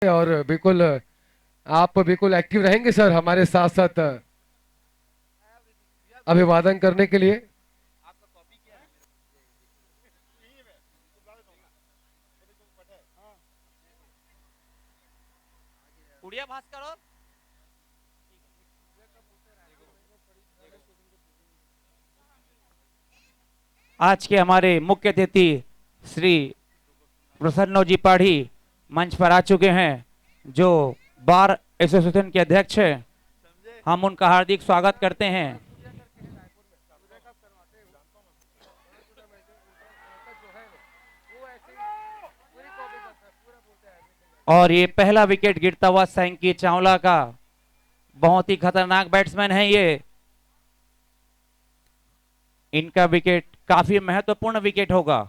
और बिल्कुल आप बिल्कुल एक्टिव रहेंगे सर हमारे साथ साथ अभिवादन करने के लिए। उड़िया भास्कर और आज के हमारे मुख्य अतिथि श्री प्रसन्नो जी पाढ़ी मंच पर आ चुके हैं, जो बार एसोसिएशन के अध्यक्ष हैं। हम उनका हार्दिक स्वागत करते हैं। और ये पहला विकेट गिरता हुआ सैंकी चावला का, बहुत ही खतरनाक बैट्समैन है ये। इनका विकेट काफी महत्वपूर्ण विकेट होगा।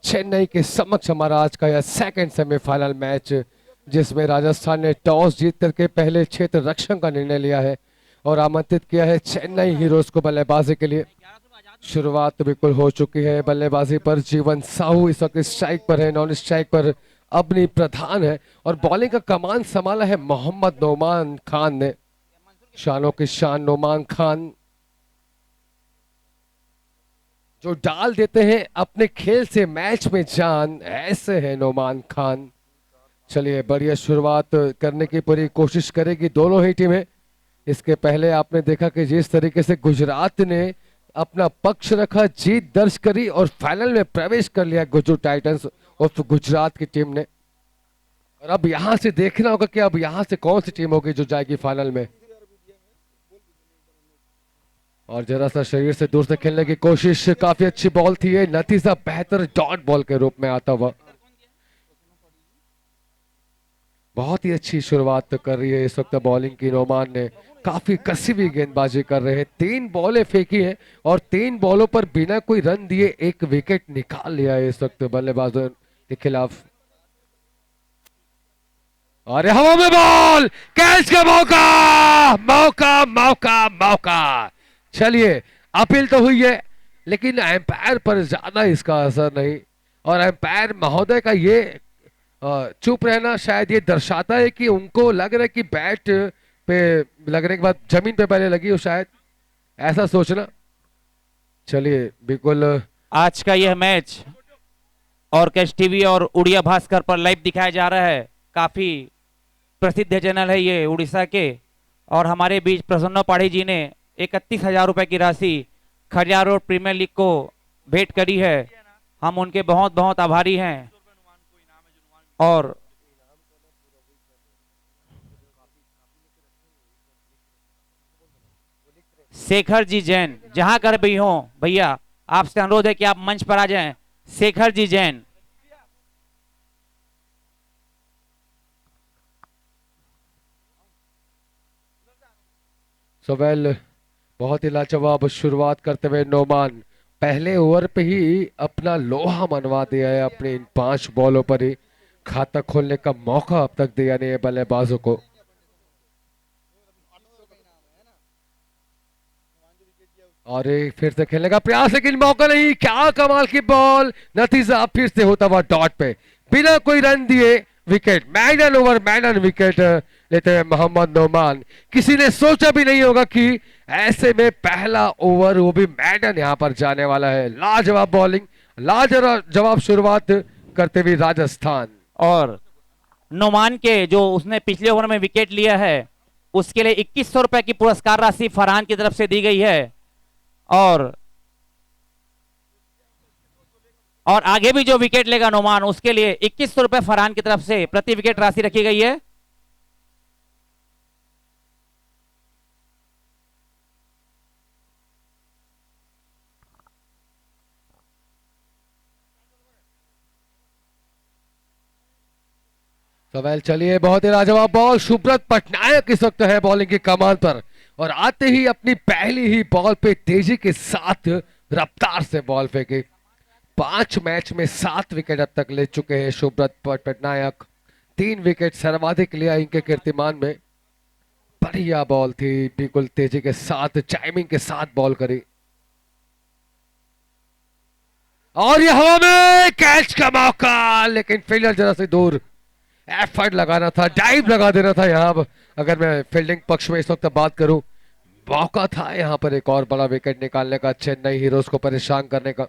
चेन्नई के समक्ष हमारा आज का यह सेकंड सेमीफाइनल मैच, जिसमें राजस्थान ने टॉस जीत करके पहले क्षेत्र रक्षण का निर्णय लिया है और आमंत्रित किया है चेन्नई हीरोज को बल्लेबाजी के लिए। शुरुआत बिल्कुल हो चुकी है बल्लेबाजी पर। जीवन साहू इस वक्त स्ट्राइक पर है, नॉन स्ट्राइक पर अबनी प्रधान है और बॉलिंग का कमान संभाला है मोहम्मद नोमान खान ने। शानों की शान नोमान खान, जो डाल देते हैं अपने खेल से मैच में जान, ऐसे है नोमान खान। चलिए, बढ़िया शुरुआत करने की पूरी कोशिश करेगी दोनों ही टीमें। इसके पहले आपने देखा कि जिस तरीके से गुजरात ने अपना पक्ष रखा, जीत दर्ज करी और फाइनल में प्रवेश कर लिया गुजरात टाइटंस और गुजरात की टीम ने। और अब यहां से देखना होगा कि अब यहां से कौन सी टीम होगी जो जाएगी फाइनल में। और जरा सा शरीर से दूर से खेलने की कोशिश, काफी अच्छी बॉल थी ये, नतीजा बेहतर डॉट बॉल के रूप में आता हुआ। बहुत ही अच्छी शुरुआत कर रही है इस वक्त बॉलिंग की नोमान ने। काफी कसी हुई गेंदबाजी कर रहे हैं, 3 बॉलें फेंकी हैं और 3 बॉलों पर बिना कोई रन दिए 1 विकेट निकाल लिया है इस वक्त बल्लेबाजों के खिलाफ। और हवा में बॉल, कैच का मौका, मौका मौका मौका। चलिए, अपील तो हुई है लेकिन एम्पायर पर ज्यादा इसका असर नहीं। और एम्पायर महोदय का ये चुप रहना शायद ये दर्शाता है कि उनको लग रहा है कि बैट पे लगने के बाद जमीन पे पहले लगी हो, शायद ऐसा सोचना। चलिए, बिल्कुल आज का यह मैच और कैश टीवी और उड़िया भास्कर पर लाइव दिखाया जा रहा है। काफी प्रसिद्ध चैनल है ये उड़ीसा के। और हमारे बीच प्रसन्न पाढ़ी जी ने 31,000 रुपए की राशि खरियार रोड प्रीमियर लीग को भेंट करी है। हम उनके बहुत बहुत आभारी हैं। और शेखर जी जैन, जहां कर भी हो भैया, आपसे अनुरोध है कि आप मंच पर आ जाएं। शेखर जी जैन। सोवेल बहुत ही लाजवाब शुरुआत करते हुए नोमान पहले ओवर पे ही अपना लोहा मनवा दिया है। अपने इन 5 बॉलों पर ही खाता खोलने का मौका अब तक दिया नहीं है बल्लेबाजों को। और एक फिर से खेलने का प्रयास, लेकिन मौका नहीं। क्या कमाल की बॉल, नतीजा फिर से होता हुआ डॉट पे, बिना कोई रन दिए विकेट। मैडन ओवर मैडन विकेट लेते हुए मोहम्मद नोमान। किसी ने सोचा भी नहीं होगा कि ऐसे में पहला ओवर वो भी मैडन यहां पर जाने वाला है। लाजवाब बॉलिंग, लाजवाब शुरुआत करते हुए राजस्थान। और नोमान के जो उसने पिछले ओवर में विकेट लिया है, उसके लिए 2100 रुपए की पुरस्कार राशि फरहान की तरफ से दी गई है। और और आगे भी जो विकेट लेगा नोमान उसके लिए 2100 रुपए फरहान की तरफ से प्रति विकेट राशि रखी गई है। तो वेल चलिए, बहुत ही लाजवाब बॉल। सुब्रत पटनायक इस वक्त है बॉलिंग की कमान पर, और आते ही अपनी पहली ही बॉल पे तेजी के साथ रफ्तार से बॉल फेंकी। 5 मैच में 7 विकेट अब तक ले चुके हैं सुब्रत पटनायक। 3 विकेट सर्वाधिक लिया इनके कीर्तिमान में। बढ़िया बॉल थी, बिल्कुल तेजी के साथ टाइमिंग के साथ बॉल करी, और ये हवा में कैच का मौका, लेकिन फील्डर जरा से दूर। एफर्ट लगाना था, डाइव लगा देना था यहाँ पर। अगर मैं फील्डिंग पक्ष में इस वक्त बात करूं, मौका था यहाँ पर एक और बड़ा विकेट निकालने का, चेन्नई हीरोज को परेशान करने का।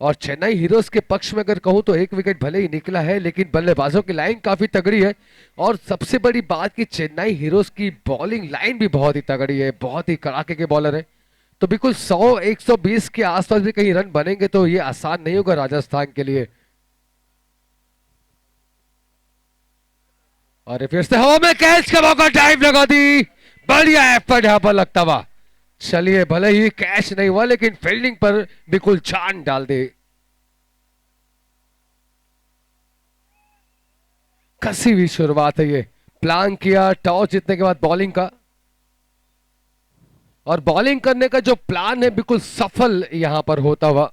और चेन्नई हीरोज के पक्ष में अगर कहूं तो एक विकेट भले ही निकला है, लेकिन बल्लेबाजों की लाइन काफी तगड़ी है। और सबसे बड़ी बात कि चेन्नई हीरोज की बॉलिंग लाइन भी बहुत ही तगड़ी है, बहुत ही कड़ाके के बॉलर है। तो बिल्कुल 100-120 के आसपास भी कहीं रन बनेंगे तो ये आसान नहीं होगा राजस्थान के लिए। और फिर से हवा में कैच का मौका, डाइव लगा दी। बढ़िया एफर्ट यहां पर लगता हुआ। चलिए, भले ही कैच नहीं हुआ लेकिन फील्डिंग पर बिल्कुल जान डाल दी। कसी हुई शुरुआत है ये। प्लान किया टॉस जीतने के बाद बॉलिंग का, और बॉलिंग करने का जो प्लान है बिल्कुल सफल यहां पर होता हुआ।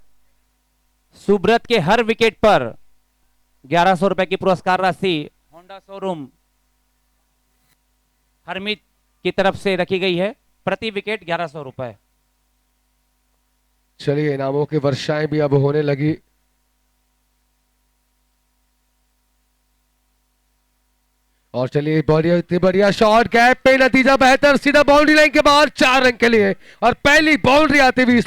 सुब्रत के हर विकेट पर 1100 रुपए की पुरस्कार राशि होंडा शोरूम हरमीत की तरफ से रखी गई है। प्रति विकेट 1100 रुपए। चलिए, इनामों की वर्षाएं भी अब होने लगी। और चलिए, बढ़िया, इतनी बढ़िया शॉट, गैप पे नतीजा बेहतर, सीधा बाउंड्री लाइन के बाहर, 4 रन के लिए। और पहली बाउंड्री आती हुई।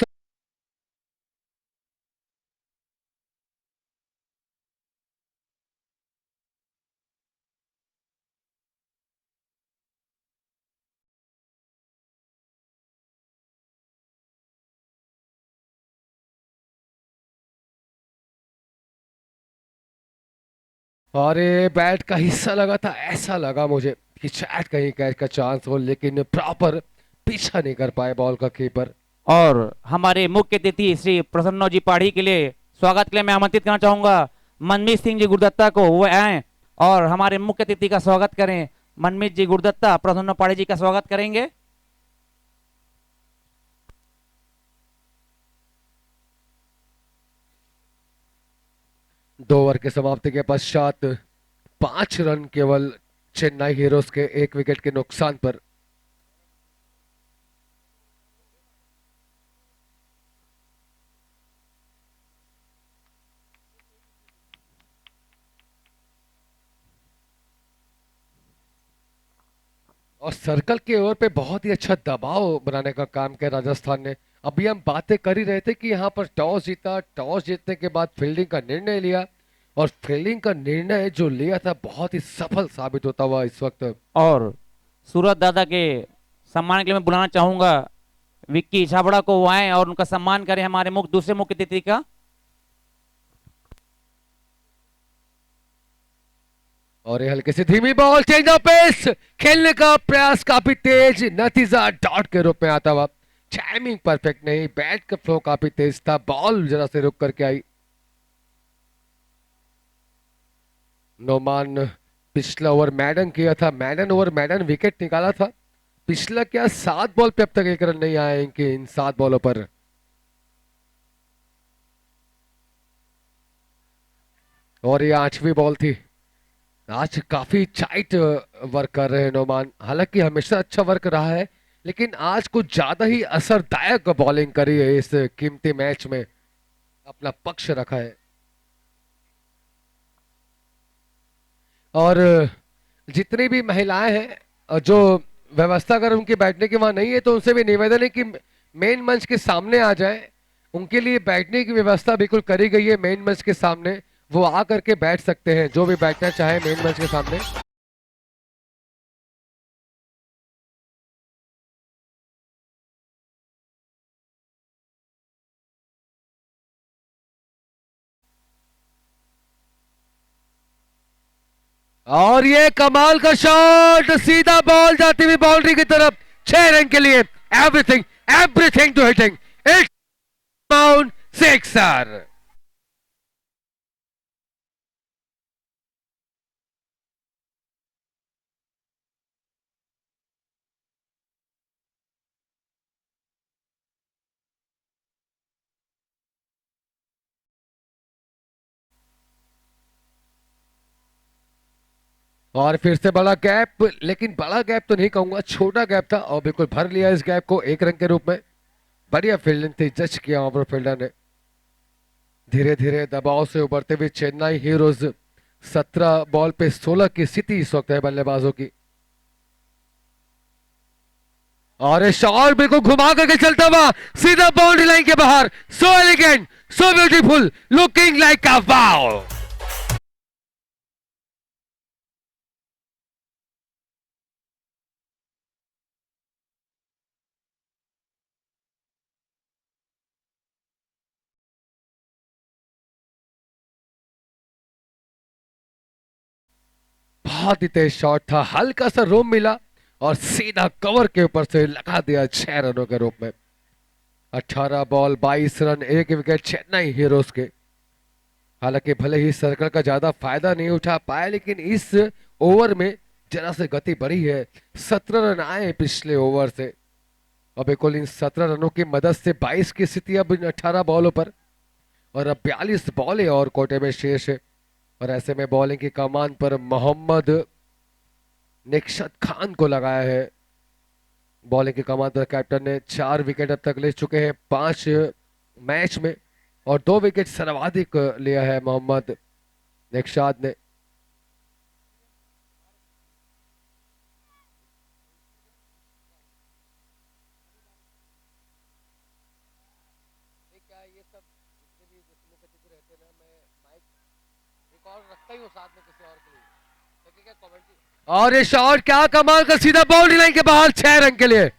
और ये बैट का हिस्सा लगा था, ऐसा लगा मुझे कि शायद कहीं कैच का चांस हो, लेकिन प्रॉपर पीछा नहीं कर पाए बॉल का कीपर। और हमारे मुख्य अतिथि श्री प्रसन्नो जी पाढ़ी के लिए स्वागत के लिए मैं आमंत्रित करना चाहूंगा मनमीत सिंह जी गुरदत्ता को। वो आए और हमारे मुख्य अतिथि का स्वागत करें। मनमीत जी गुरदत्ता प्रसन्नो पाढ़ी जी का स्वागत करेंगे। 2 ओवर के समाप्ति के पश्चात 5 रन केवल चेन्नई हीरोज के 1 विकेट के नुकसान पर। और सर्कल के ओवर पे बहुत ही अच्छा दबाव बनाने का काम किया राजस्थान ने। अभी हम बातें कर ही रहे थे कि यहाँ पर टॉस जीता, टॉस जीतने के बाद फील्डिंग का निर्णय लिया, और फील्डिंग का निर्णय जो लिया था बहुत ही सफल साबित होता हुआ इस वक्त। और सूरत दादा के सम्मान के लिए मैं बुलाना चाहूंगा विक्की छाबड़ा को। वो आए और उनका सम्मान करें हमारे दूसरे मुख्य अतिथि का। और ये हल्के से धीमी बॉल, चेंज ऑफ पेस, खेलने का प्रयास काफी तेज, नतीजा डॉट के रूप में आता हुआ। टाइमिंग परफेक्ट नहीं, बैट का फ्लो काफी तेज था, बॉल जरा से रुक करके आई। नोमान पिछला ओवर मैडन किया था, मैडन ओवर मैडन विकेट निकाला था। पिछला क्या 7 बॉल पे अब तक 1 रन नहीं आया इनके, इन 7 बॉलों पर। और ये 8वीं बॉल थी। आज काफी टाइट वर्क कर रहे हैं नोमान, हालांकि हमेशा अच्छा वर्क रहा है, लेकिन आज कुछ ज्यादा ही असरदायक बॉलिंग करी है इस कीमती मैच में, अपना पक्ष रखा है। और जितनी भी महिलाएं हैं, जो व्यवस्था अगर उनकी बैठने की वहां नहीं है तो उनसे भी निवेदन है कि मेन मंच के सामने आ जाएं। उनके लिए बैठने की व्यवस्था बिल्कुल करी गई है मेन मंच के सामने, वो आ करके बैठ सकते हैं जो भी बैठना चाहे मेन मंच के सामने। और ये कमाल का शॉट, सीधा बॉल जाती हुई बाउंड्री की तरफ, 6 रन के लिए। Everything everything to hitting, it's mount sixer. और फिर से बड़ा गैप, लेकिन बड़ा गैप तो नहीं कहूंगा, छोटा गैप था और बिल्कुल भर लिया इस गैप को 1 रन के रूप में। बढ़िया फील्डिंग थी, जज किया ओवर फील्डर ने। धीरे धीरे दबाव से उभरते हुए चेन्नई हीरोज, 17 बॉल पे 16 की स्थिति इस वक्त है बल्लेबाजों की। और ये शॉट बिल्कुल घुमा करके चलता हुआ सीधा बाउंड्री लाइन के बाहर। So elegant, so beautiful, looking like a wow. बहुत ही तेज शॉट था, हल्का सा रोम मिला और सीधा कवर के ऊपर से लगा दिया 6 रनों के रूप में। 18 ball 22 run, 1 wicket Chennai heroes के। हालांकि भले ही सर्कल का ज्यादा फायदा नहीं उठा पाया, लेकिन इस ओवर में जरा से गति बढ़ी है। 17 रन आए पिछले ओवर से और बिल्कुल इन 17 रनों की मदद से 22 की स्थिति अब इन 18 बॉलों पर, और अब 42 बॉलें और कोटे में शेष है। और ऐसे में बॉलिंग की कमान पर मोहम्मद निक्षत खान को लगाया है। बॉलिंग की कमान पर कैप्टन ने 4 विकेट अब तक ले चुके हैं 5 मैच में, और 2 विकेट सर्वाधिक लिया है मोहम्मद निक्षाद ने। क्या ये सब जितने भी जिसमें अतिथि रहते हैं ना, मैं माइक एक और रखता ही हूँ साथ में किसी और के लिए, ताकि क्या कमेंट्री। और ये शॉट क्या कमाल का, सीधा बाउंड्री लाइन के बाहर, 6 रन के लिए।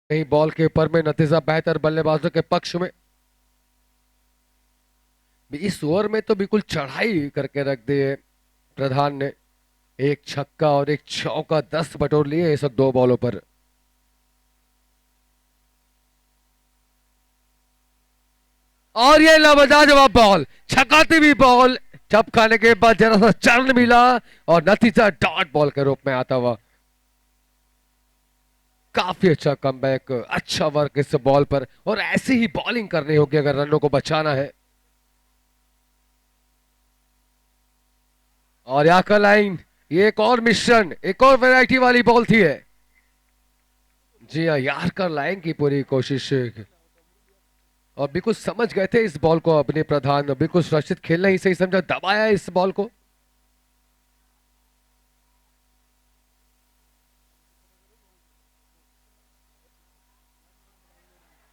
नहीं, बॉल के ऊपर में नतीजा बेहतर बल्लेबाजों के पक्ष में। इस ओवर में तो बिल्कुल चढ़ाई करके रख दी है प्रधान ने। एक छक्का और एक चौका, 10 बटोर लिए इस 2 बॉलों पर। और ये लाजवाब बॉल, छकाती हुई बॉल, चप खाने के बाद जरा सा चरण मिला और नतीजा डॉट बॉल के रूप में आता हुआ। काफी अच्छा कमबैक, अच्छा वर्क इस बॉल पर, और ऐसी ही बॉलिंग करनी होगी अगर रनों को बचाना है। और यहाँ का लाइन, ये एक और मिश्रण, एक और वैरायटी वाली बॉल थी है। जी हाँ, यार का लाइन की पूरी कोशिश, और बिल्कुल समझ गए थे इस बॉल को अपने प्रधान, बिल्कुल सुरक्षित खेलना ही सही समझा, दबाया इस बॉल को।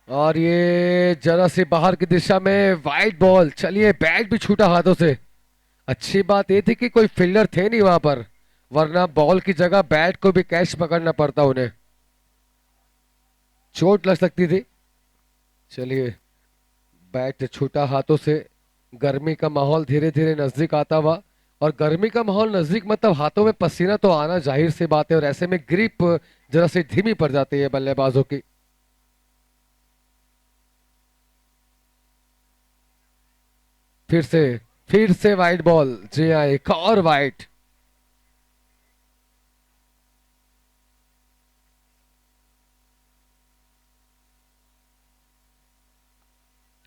और ये जरा सी बाहर की दिशा में वाइड बॉल, चलिए बैट भी छूटा हाथों से। अच्छी बात ये थी कि कोई फील्डर थे नहीं वहां पर, वरना बॉल की जगह बैट को भी कैच पकड़ना पड़ता उन्हें, चोट लग सकती थी। चलिए, बैट छूटा हाथों से। गर्मी का माहौल धीरे धीरे नजदीक आता हुआ, और गर्मी का माहौल नजदीक मतलब हाथों में पसीना तो आना जाहिर सी बात है, और ऐसे में ग्रिप जरा सी धीमी पड़ जाती है बल्लेबाजों की। फिर से, फिर से वाइड बॉल, जी हाँ, एक और वाइड।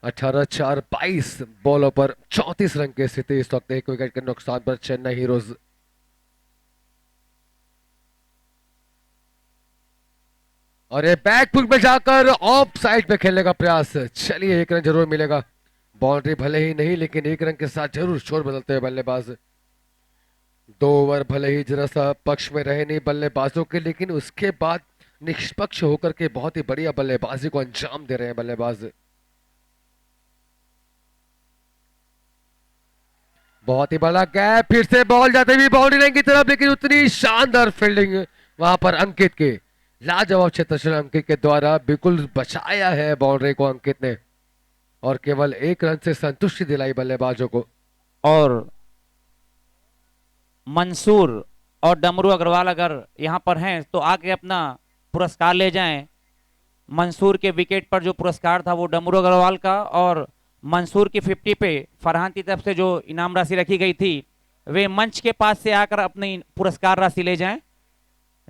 18-4-22 बॉलों पर 34 रन की स्थिति इस वक्त, 1 विकेट के नुकसान पर चेन्नई हीरोज। और ये बैक फुट में जाकर ऑफ साइड पे खेलने का प्रयास। चलिए एक रन जरूर मिलेगा, बाउंड्री भले ही नहीं लेकिन एक रन के साथ जरूर शोर बदलते हुए बल्लेबाज। 2 ओवर भले ही जरा सा पक्ष में रहे नहीं बल्लेबाजों के, लेकिन उसके बाद निष्पक्ष होकर के बहुत ही बढ़िया बल्लेबाजी को अंजाम दे रहे हैं बल्लेबाज। बहुत ही बड़ा गैप, फिर से बॉल जाते हुए बाउंड्री लाइन की तरफ, लेकिन उतनी शानदार फील्डिंग वहां पर अंकित के, लाजवाब क्षेत्र अंकित के द्वारा बिल्कुल बचाया है बाउंड्री को अंकित ने, और केवल एक रन से संतुष्टि दिलाई बल्लेबाजों को। और मंसूर और डमरू अग्रवाल अगर यहां पर हैं तो आके अपना पुरस्कार ले जाएं। मंसूर के विकेट पर जो पुरस्कार था वो डमरू अग्रवाल का, और मंसूर की 50 पे फरहान की तरफ से जो इनाम राशि रखी गई थी वे मंच के पास से आकर अपनी पुरस्कार राशि ले जाएं,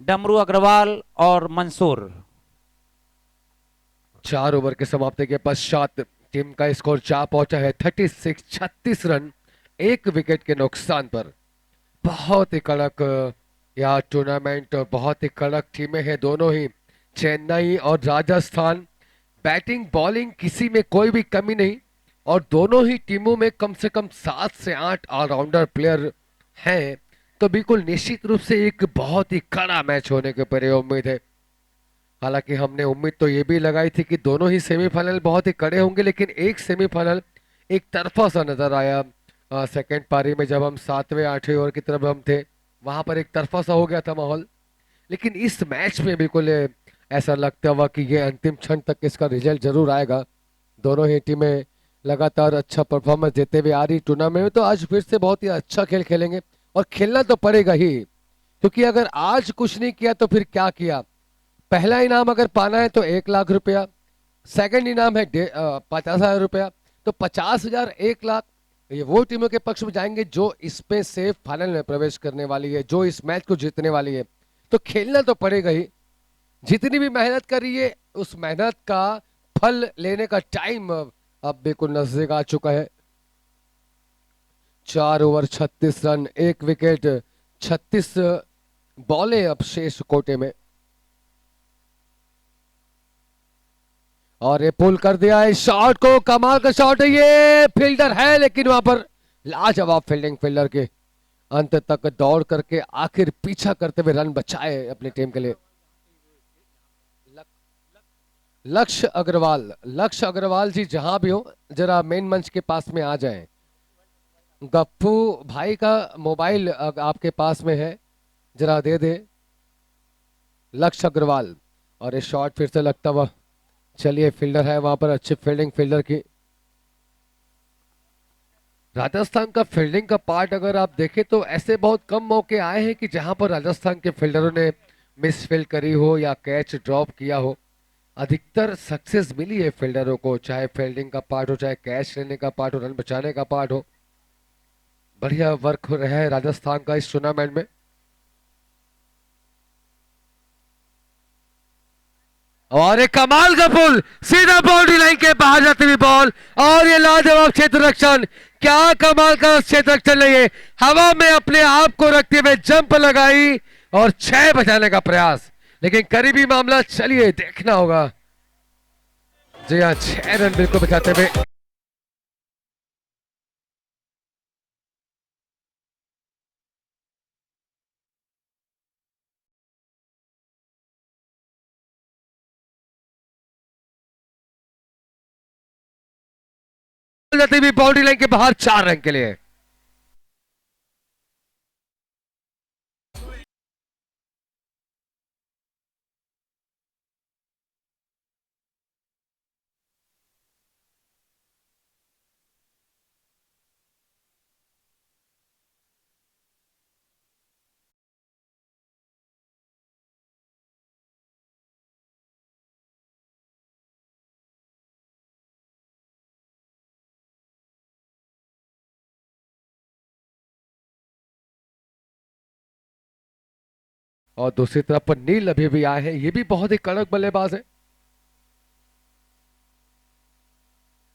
डमरू अग्रवाल और मंसूर। 4 ओवर के समाप्ति के पश्चात टीम का स्कोर जा पहुंचा है 36 रन, 1 विकेट के नुकसान पर। बहुत ही कड़क यह टूर्नामेंट, बहुत ही कड़क टीमें हैं दोनों ही, चेन्नई और राजस्थान। बैटिंग बॉलिंग किसी में कोई भी कमी नहीं, और दोनों ही टीमों में कम से कम 7 से 8 ऑलराउंडर प्लेयर हैं, तो बिल्कुल निश्चित रूप से एक बहुत ही कड़ा मैच होने के पर उम्मीद है। हालांकि हमने उम्मीद तो ये भी लगाई थी कि दोनों ही सेमीफाइनल बहुत ही कड़े होंगे, लेकिन एक सेमीफाइनल एक तरफा सा नजर आया। सेकेंड पारी में जब हम 7वें 8वें ओवर की तरफ हम थे, वहां पर एक तरफा सा हो गया था माहौल, लेकिन इस मैच में बिल्कुल ऐसा लगता हुआ कि ये अंतिम क्षण तक इसका रिजल्ट जरूर आएगा। दोनों ही टीमें लगातार अच्छा परफॉर्मेंस देते हुए आ रही टूर्नामेंट में, तो आज फिर से बहुत ही अच्छा खेल खेलेंगे, और खेलना तो पड़ेगा ही, क्योंकि अगर आज कुछ नहीं किया तो फिर क्या किया। पहला इनाम अगर पाना है तो 1 लाख रुपया, सेकंड इनाम है 50,000 रुपया, तो 50,000 1 लाख ये वो टीमों के पक्ष में जाएंगे जो इसमें से फाइनल में प्रवेश करने वाली है, जो इस मैच को जीतने वाली है। तो खेलना तो पड़ेगा ही, जितनी भी मेहनत करी है उस मेहनत का फल लेने का टाइम अब बिल्कुल नजदीक आ चुका है। 4 ओवर 36 रन, 1 विकेट, 36 बॉलें अब शेष कोटे में, और ये पुल कर दिया है शॉट को, कमाल का शॉट है ये, फील्डर है लेकिन वहां पर लाजवाब फील्डिंग, फील्डर के अंत तक दौड़ करके आखिर पीछा करते हुए रन बचाए अपनी टीम के लिए। लक्ष्य अग्रवाल जी जहां भी हो जरा मेन मंच के पास में आ जाएं। गप्पू भाई का मोबाइल आपके पास में है, जरा दे दे लक्ष्य अग्रवाल। और ये शॉट फिर से लगता हुआ, चलिए फील्डर है वहां पर, अच्छी फील्डिंग फील्डर की। राजस्थान का फील्डिंग का पार्ट अगर आप देखें तो ऐसे बहुत कम मौके आए हैं कि जहां पर राजस्थान के फील्डरों ने मिस फील्ड करी हो या कैच ड्रॉप किया हो। अधिकतर सक्सेस मिली है फील्डरों को, चाहे फील्डिंग का पार्ट हो, चाहे कैच लेने का पार्ट हो, रन बचाने का पार्ट हो। बढ़िया वर्क हो रहा है राजस्थान का इस टूर्नामेंट में। और एक कमाल का पुल, सीधा बाउंड्री लाइन के बाहर जाती हुई बॉल, और ये लाजवाब क्षेत्र रक्षण, क्या कमाल का क्षेत्र रक्षण है ये, हवा में अपने आप को रखते हुए जंप लगाई और 6 बचाने का प्रयास, लेकिन करीबी मामला, चलिए देखना होगा। जी हाँ, 6 रन बिल्कुल बचाते हुए। जाती हुई बाउंड्री लाइन के बाहर 4 रन के लिए। और दूसरी तरफ पर नील अभी भी आए हैं, ये भी बहुत ही कड़क बल्लेबाज है,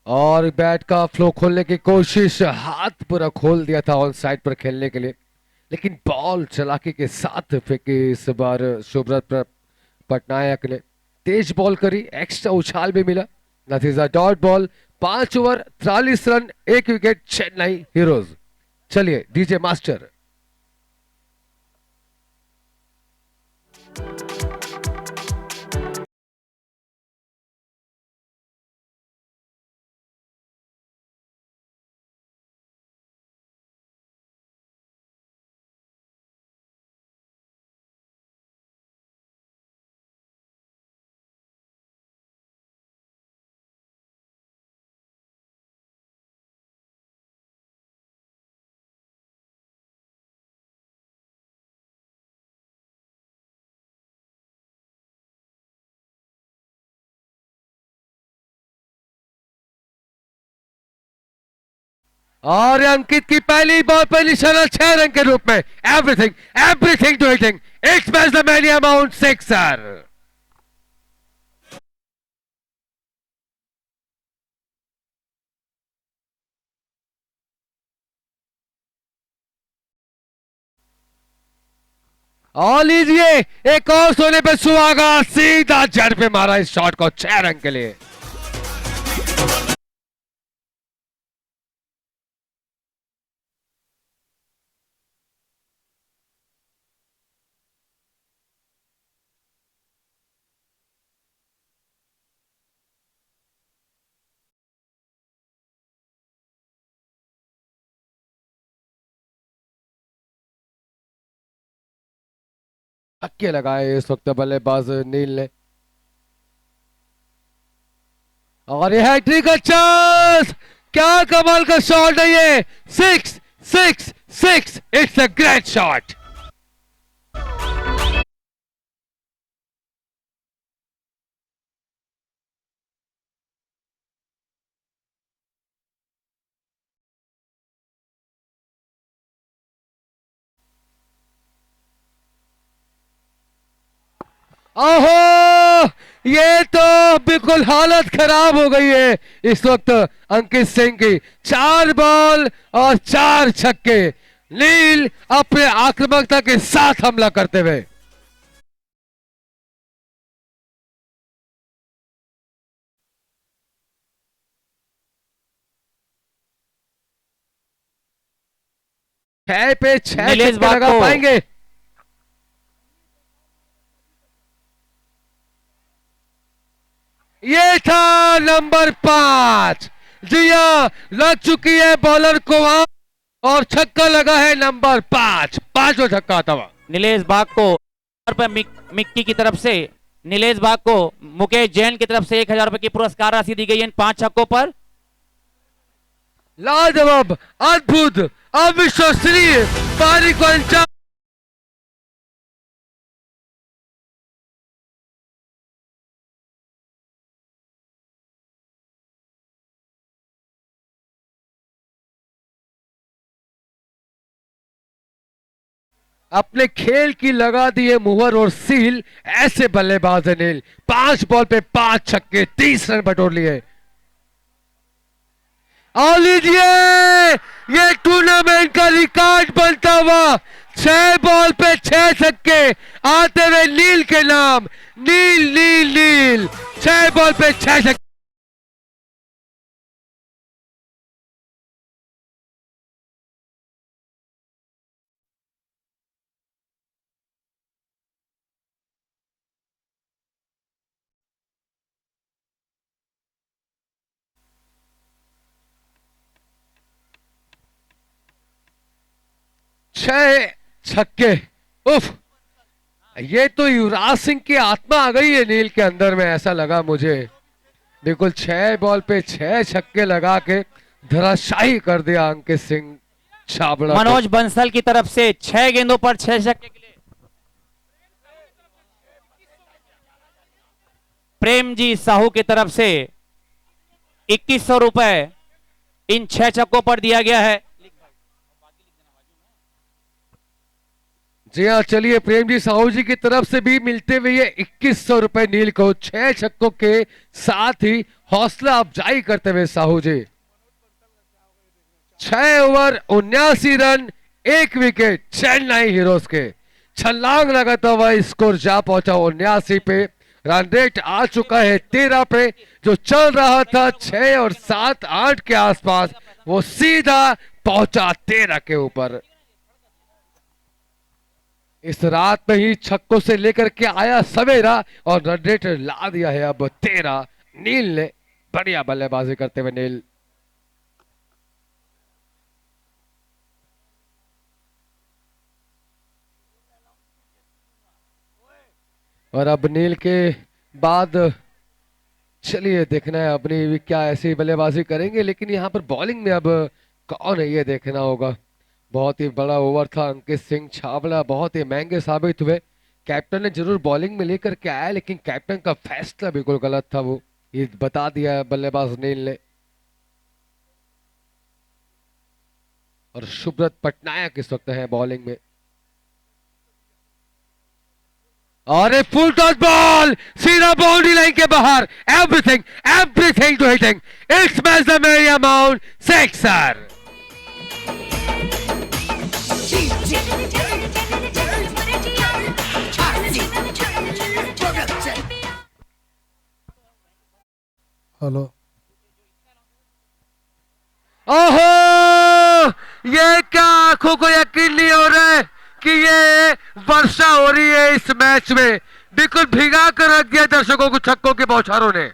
और बैट का फ्लो खोलने की कोशिश, हाथ पूरा खोल दिया था ऑन साइड पर खेलने के लिए, लेकिन बॉल चलाकी के साथ फेंकी इस बार सुब्रत पटनायक ने। तेज बॉल करी, एक्स्ट्रा उछाल भी मिला, नतीजा dot ball. 5 over 43 run, 1 wicket, Chennai heroes. चलिए डीजे मास्टर। और अंकित की पहली बॉल पर निशाना 6 रन के रूप में। Everything everything to hitting, expect the many amount sixer. और लीजिए एक और सोने पे सुहागा, सीधा जड़ पे मारा इस शॉट को 6 रन के लिए। छक्के लगाए इस वक्त बल्लेबाज नील ने। और यह हैट्रिक का चांस, क्या कमाल का शॉट है ये। 6 6 6, इट्स अ ग्रेट शॉट। ओहो, ये तो बिल्कुल हालत खराब हो गई है इस वक्त अंकित सिंह की। 4 बॉल और 4 छक्के, नील अपने आक्रामकता के साथ हमला करते हुए। छह पे 6 नीलेश छक्के लगा बाको। पाएंगे। ये था नंबर 5। जी हाँ, लग चुकी है बॉलर को वहां और छक्का लगा है नंबर 5। 5वां छक्का था वहां। नीलेश बाग को पर मिक्की की तरफ से, नीलेश बाग को मुकेश जैन की तरफ से 1000 रुपए की पुरस्कार राशि दी गई इन 5 छक्कों पर। लाजवाब, अद्भुत, अविश्वसनीय पारी को अंजाम। अपने खेल की लगा दिए मुहर और सील ऐसे बल्लेबाज है नील। 5 बॉल पे 5 छक्के, 30 रन बटोर लिए। और लीजिए ये टूर्नामेंट का रिकॉर्ड बनता हुआ, 6 बॉल पे 6 छक्के आते हुए नील के नाम। नील नील नील, 6 बॉल पे 6 छक्के। छह छक्के, उफ, ये तो युवराज सिंह की आत्मा आ गई है नील के अंदर में, ऐसा लगा मुझे। बिल्कुल 6 बॉल पे 6 छक्के लगा के धराशायी कर दिया अंकित सिंह छाबड़ा को। मनोज बंसल की तरफ से 6 गेंदों पर 6 छक्के के लिए प्रेम जी साहू की तरफ से 2100 रुपए इन 6 छक्कों पर दिया गया है। जी हाँ, चलिए प्रेम जी साहू जी की तरफ से भी मिलते हुए ये 2100 रुपए नील को, 6 छक्कों के साथ ही हौसला अफजाई करते हुए साहू जी। 6 over 79 run, 1 wicket, Chennai heroes के। छलांग लगाता हुआ स्कोर जा पहुंचा 79 पे। रन रेट आ चुका है 13 पे। जो चल रहा था 6 और 7 8 के आसपास, वो सीधा पहुंचा 13 के ऊपर। इस रात में ही छक्कों से लेकर के आया सवेरा और रन रेट ला दिया है अब 13। नील ने बढ़िया बल्लेबाजी करते हुए नील। और अब नील के बाद चलिए देखना है अपनी भी क्या ऐसी बल्लेबाजी करेंगे, लेकिन यहाँ पर बॉलिंग में अब कौन है ये देखना होगा। बहुत ही बड़ा ओवर था, अंकित सिंह छावला बहुत ही महंगे साबित हुए। कैप्टन ने जरूर बॉलिंग में लेकर के आया, लेकिन कैप्टन का फैसला बिल्कुल गलत था, वो ये बता दिया बल्लेबाज नील ने। और शुभ्रत पटनायक इस वक्त है बॉलिंग में। और एक फुल टॉस बॉल सीधा बाउंड्री लाइन के बाहर। Everything everything to hitting. It's match the merry amount sixer. Hello. ओहो, ये क्या आंखों को यकीन नहीं हो रहा है कि ये वर्षा हो रही है इस मैच में। बिल्कुल भिगा कर रख दिया दर्शकों को छक्कों के बौछारों ने।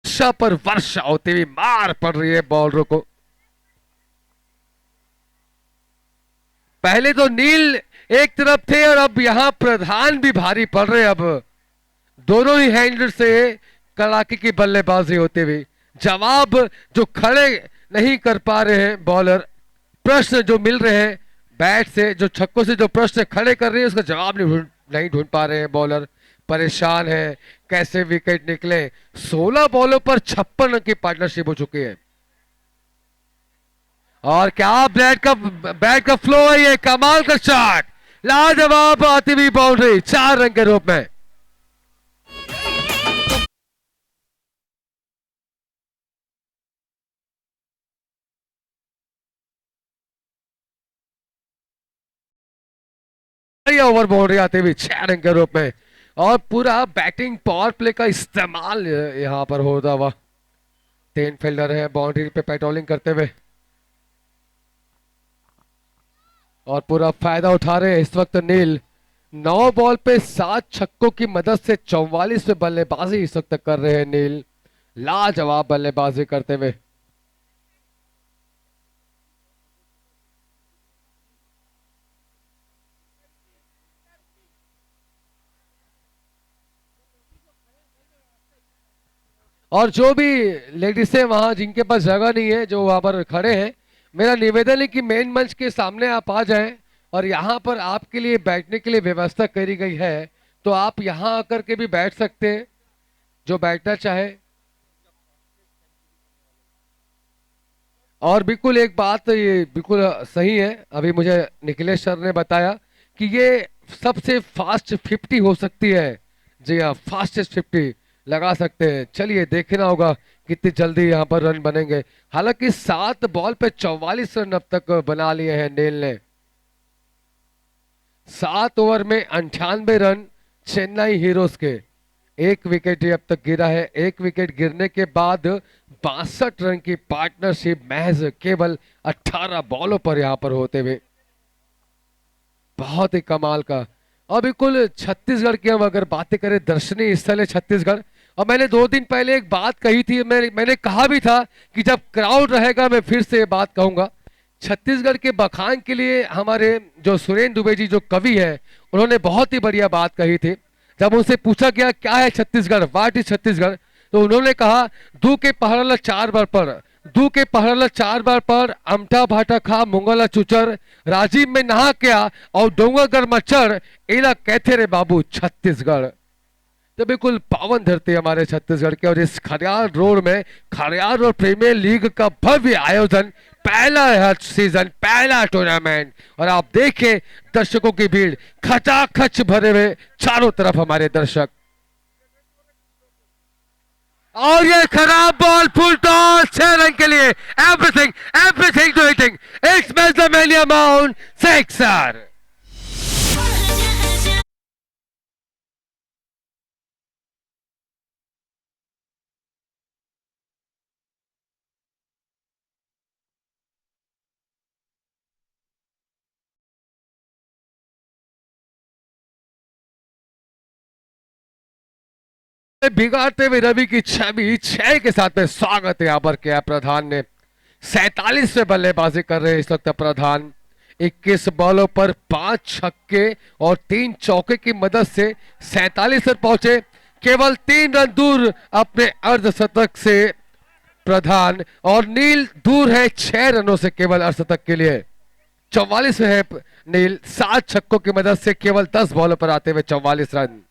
वर्षा पर वर्षा होती हुई मार पड़ रही है बॉलरों को। पहले तो नील एक तरफ थे और अब यहां प्रधान भी भारी पड़ रहे। अब दोनों ही हैंडलर से कड़ाके की बल्लेबाजी होते हुए जवाब जो खड़े नहीं कर पा रहे हैं बॉलर, प्रश्न जो मिल रहे हैं बैट से, जो छक्कों से जो प्रश्न खड़े कर रहे हैं उसका जवाब नहीं ढूंढ पा रहे हैं बॉलर। परेशान है कैसे विकेट निकले। 16 बॉलों पर 56 रन की पार्टनरशिप हो चुकी है। और क्या बैट का फ्लो है, ये कमाल का शॉट, लाजवाब आती हुई बाउंड्री 4 रन के रूप में। ओवर बाउंड्री आते हुए 6 रन के रूप में। और पूरा बैटिंग पावर प्ले का इस्तेमाल यहां पर होता हुआ। 3 फील्डर है बाउंड्री पे पेट्रोलिंग करते हुए और पूरा फायदा उठा रहे हैं इस वक्त नील। 9 बॉल पे 7 छक्कों की मदद से 44 पे बल्लेबाजी इस वक्त कर रहे हैं नील, लाजवाब बल्लेबाजी करते हुए। और जो भी लेडीज है वहां जिनके पास जगह नहीं है, जो वहां पर खड़े हैं, मेरा निवेदन है कि मेन मंच के सामने आप आ जाएं और यहाँ पर आपके लिए बैठने के लिए व्यवस्था करी गई है, तो आप यहाँ आकर के भी बैठ सकते हैं जो बैठना चाहे। और बिल्कुल एक बात ये बिल्कुल सही है, अभी मुझे निखिलेश सर ने बताया कि ये सबसे फास्ट 50 हो सकती है। जी हाँ, फास्टेस्ट 50 लगा सकते हैं। चलिए देखना होगा कितनी जल्दी यहाँ पर रन बनेंगे। हालांकि 7 बॉल पे 44 रन अब तक बना लिए हैं नील ने। 7 ओवर में 98 रन चेन्नई हीरोज के। 1 विकेट ही अब तक गिरा है। 1 विकेट गिरने के बाद 62 रन की पार्टनरशिप महज केवल 18 बॉलों पर यहां पर होते हुए, बहुत ही कमाल का। और बिल्कुल छत्तीसगढ़ की हम अगर बातें करें, दर्शनीय स्थल है छत्तीसगढ़। और मैंने 2 दिन पहले एक बात कही थी, मैंने कहा भी था कि जब क्राउड रहेगा मैं फिर से ये बात कहूंगा। छत्तीसगढ़ के बखान के लिए हमारे जो सुरेंद्र दुबे जी जो कवि है, उन्होंने बहुत ही बढ़िया बात कही थी। जब उनसे पूछा गया क्या है छत्तीसगढ़, व्हाट इज छत्तीसगढ़, तो उन्होंने कहा दू के पहड़ला 4 बार पर, दू के पहड़ला 4 बार पर, अमठा भाटा खा मुंगला चुचर, राजीव में नहा क्या और डोंगर मच्छर, एला कहते रे बाबू छत्तीसगढ़। तो बिल्कुल पावन धरती हमारे छत्तीसगढ़ के। और इस खरियार रोड में खरियार रोड प्रीमियर लीग का भव्य आयोजन पहला है सीजन, पहला टूर्नामेंट, और आप देखिए दर्शकों की भीड़, खचाखच भरे हुए चारों तरफ हमारे दर्शक। और ये खराब बॉल, फुल टॉस, 6 रन के लिए। Everything everything to hitting, it's match the mania mount sixer. बिगाड़ते हुए रवि की छवि 6 के साथ में स्वागत है यहाँ पर किया प्रधान ने। 47 पे बल्लेबाजी कर रहे हैं इस वक्त प्रधान। 21 बॉलों पर 5 छक्के और 3 चौके की मदद से 47 पर पहुंचे, केवल 3 रन दूर अपने अर्धशतक से प्रधान, और नील दूर है 6 रनों से केवल अर्धशतक के लिए। 44 है नील, 7 छक्कों की मदद से केवल 10 बॉलों पर आते हुए 44 रन।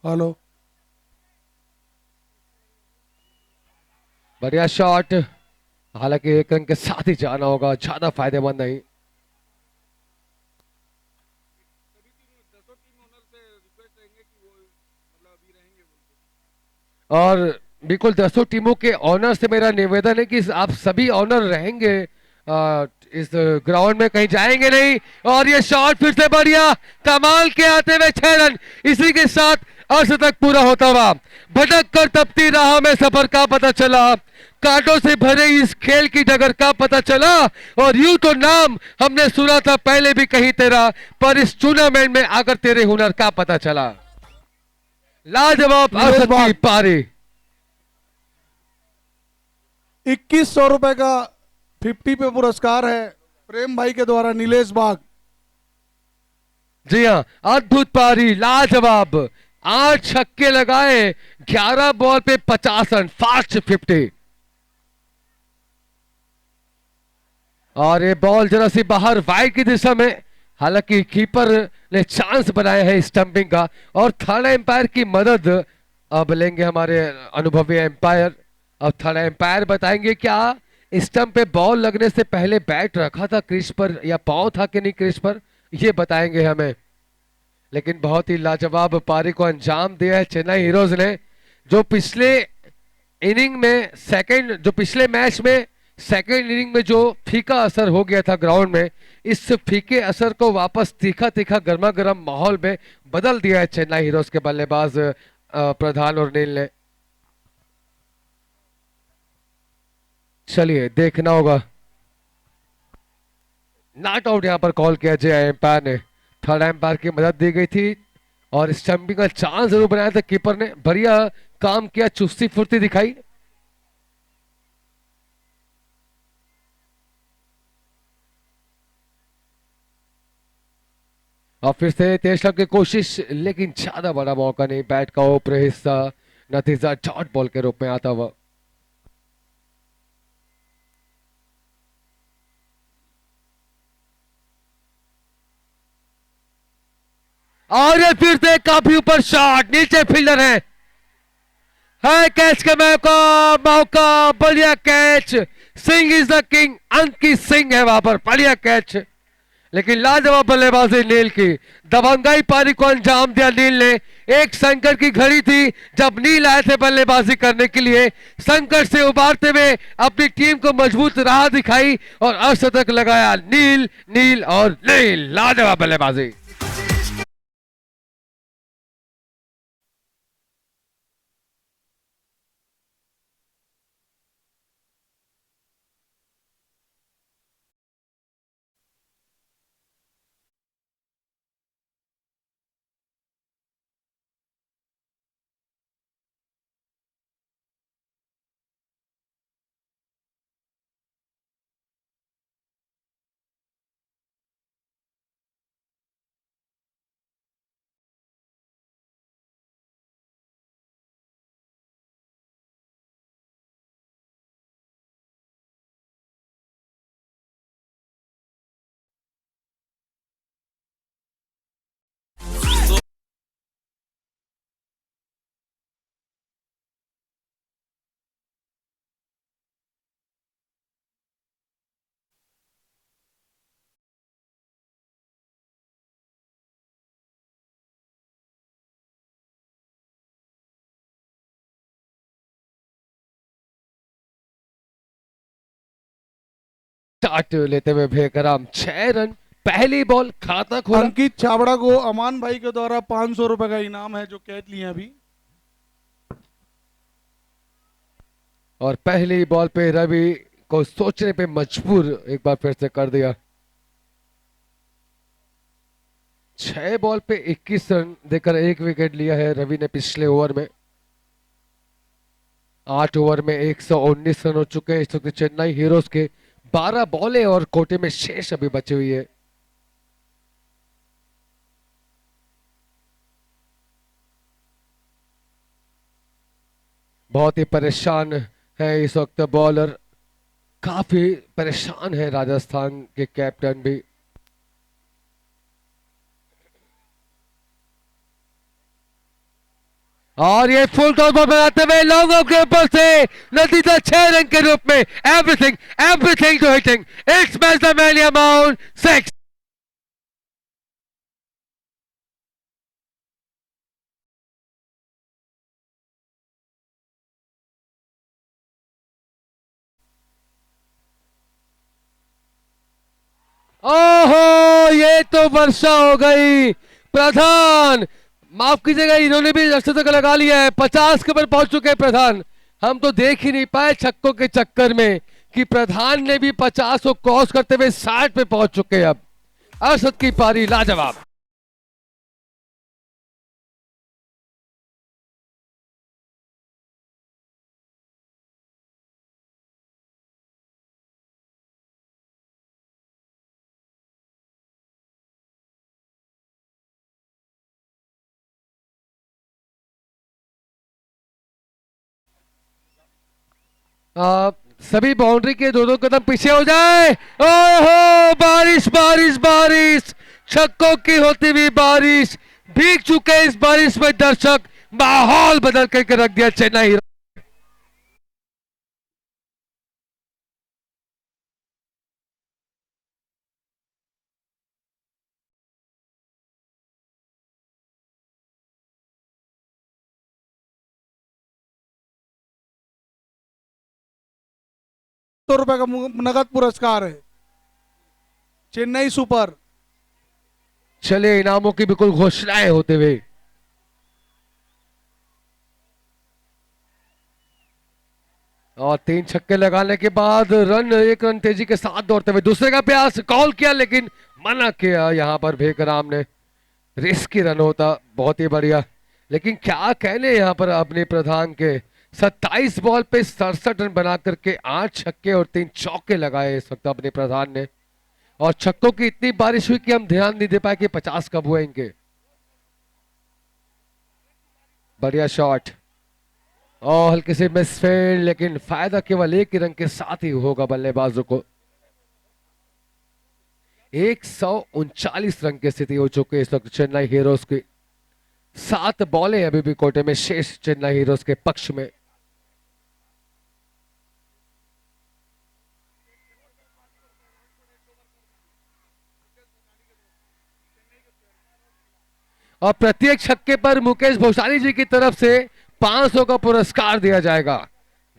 हेलो। बढ़िया शॉट, हालांकि 1 रन के साथ ही जाना होगा, ज्यादा फायदेमंद नहीं। और बिल्कुल 10 टीमों के ऑनर से मेरा निवेदन है कि आप सभी ऑनर रहेंगे, इस ग्राउंड में कहीं जाएंगे नहीं। और ये शॉट फिर से बढ़िया, कमाल के आते हुए 6 रन, इसी के साथ अर्धशतक पूरा होता हुआ। भटक कर तपती राह में सफर का पता चला, कांटों से भरे इस खेल की डगर का पता चला, और यूं तो नाम हमने सुना था पहले भी कहीं तेरा, पर इस टूर्नामेंट में आकर तेरे हुनर का पता चला। लाजवाब अर्धशतक की पारी। 2100 रुपए का 50 पे पुरस्कार है प्रेम भाई के द्वारा, नीलेश बाग। जी हाँ, अद्भुत पारी, लाजवाब। 8 छक्के लगाए, 11 बॉल पे 50 रन, फास्ट 50। और ये बॉल जरा सी बाहर वाइड की दिशा में, हालांकि कीपर ने चांस बनाया है स्टंपिंग का, और थर्ड एम्पायर की मदद अब लेंगे हमारे अनुभवी एम्पायर। अब थर्ड एम्पायर बताएंगे क्या स्टंप पे बॉल लगने से पहले बैट रखा था क्रीज पर या पांव था कि नहीं क्रीज पर, ये बताएंगे हमें। लेकिन बहुत ही लाजवाब पारी को अंजाम दिया है चेन्नई हीरोज ने, जो पिछले इनिंग में सेकंड, जो पिछले मैच में सेकंड इनिंग में जो फीका असर हो गया था ग्राउंड में, इस फीके असर को वापस तीखा तीखा गर्मा गर्म माहौल में बदल दिया है चेन्नई हीरोज के बल्लेबाज प्रधान और नील ने। चलिए देखना होगा। नॉट आउट यहां पर कॉल किया जय एम्पायर ने, थर्ड एम्पायर की मदद दी गई थी, और स्टंपिंग का चांस जरूर बनाया था कीपर ने, बढ़िया काम किया, चुस्ती फुर्ती दिखाई। और फिर से तेज की कोशिश, लेकिन ज्यादा बड़ा मौका नहीं, बैट का ऊपरी हिस्सा, नतीजा डॉट बॉल के रूप में आता हुआ। और ये फिर से काफी ऊपर शॉट, नीचे फील्डर है कैच का मौका, बढ़िया catch, Singh is the king, Ankit Singh है वहां पर, बढ़िया कैच। लेकिन लाजवाब बल्लेबाजी नील की, दबंगाई पारी को अंजाम दिया नील ने। एक संकट की घड़ी थी जब नील आए थे बल्लेबाजी करने के लिए, संकट से उबारते हुए अपनी टीम को मजबूत राह दिखाई और अर्धशतक लगाया नील, नील और नील, लाजवाब बल्लेबाजी। स्टार्ट लेते हुए भेकराम 6 रन, पहली बॉल खाता खोला। अंकित छाबड़ा को अमान भाई के द्वारा 500 रुपए का इनाम है जो कैच लिए अभी। और पहली बॉल पे रवि को सोचने पे मजबूर एक बार फिर से कर दिया। 6 बॉल पे 21 रन देकर 1 विकेट लिया है रवि ने पिछले ओवर में। 8 ओवर में 119 रन हो चुके हैं इस वक्त चेन्नई हीरोज के। 12 बॉलें और कोटे में शेष अभी बची हुई है। बहुत ही परेशान है इस वक्त बॉलर, काफी परेशान है राजस्थान के कैप्टन भी। और ये फुल टॉस बॉल बनाते हुए लॉन्ग के ऊपर से नतीजा 6 रन के रूप में। Everything everything to hitting, it's match the man amount 6। ओहो, ये तो वर्षा हो गई। प्रधान, माफ कीजिएगा, इन्होंने भी रस्ते तक लगा लिया है। 50 के ऊपर पहुंच चुके हैं प्रधान। हम तो देख ही नहीं पाए छक्कों के चक्कर में कि प्रधान ने भी 50 को क्रॉस करते हुए 60 पे पहुंच चुके हैं। अब अरशद की पारी, लाजवाब। सभी बाउंड्री के दो कदम पीछे हो जाए। ओहो, बारिश बारिश बारिश, छक्कों की होती हुई बारिश। भीग चुके इस बारिश में दर्शक, माहौल बदल करके रख दिया चेन्नई। ₹100 का नगद पुरस्कार है चेन्नई सुपर। चले इनामों की बिल्कुल घोषणाएं होते हुए। और 3 छक्के लगाने के बाद रन, 1 रन तेजी के साथ दौड़ते हुए दूसरे का प्रयास कॉल किया लेकिन मना किया यहां पर भेकराम ने। रिस्की रन होता, बहुत ही बढ़िया, लेकिन क्या कहने यहां पर अपने प्रधान के। 27 बॉल पे 67 रन बना करके 8 छक्के और 3 चौके लगाए इस वक्त अपने प्रधान ने। और छक्कों की इतनी बारिश हुई कि हम ध्यान नहीं दे पाए कि 50 कब हुए इनके। बढ़िया शॉट और हल्के से मिसफील्ड, लेकिन फायदा केवल 1 रन के साथ ही होगा बल्लेबाजों को। 139 रन की स्थिति हो चुकी है इस वक्त चेन्नई हीरोज की। 7 बॉलें अभी भी कोटे में शेष चेन्नई हीरोज के पक्ष में। और प्रत्येक छक्के पर मुकेश भोसानी जी की तरफ से 500 का पुरस्कार दिया जाएगा।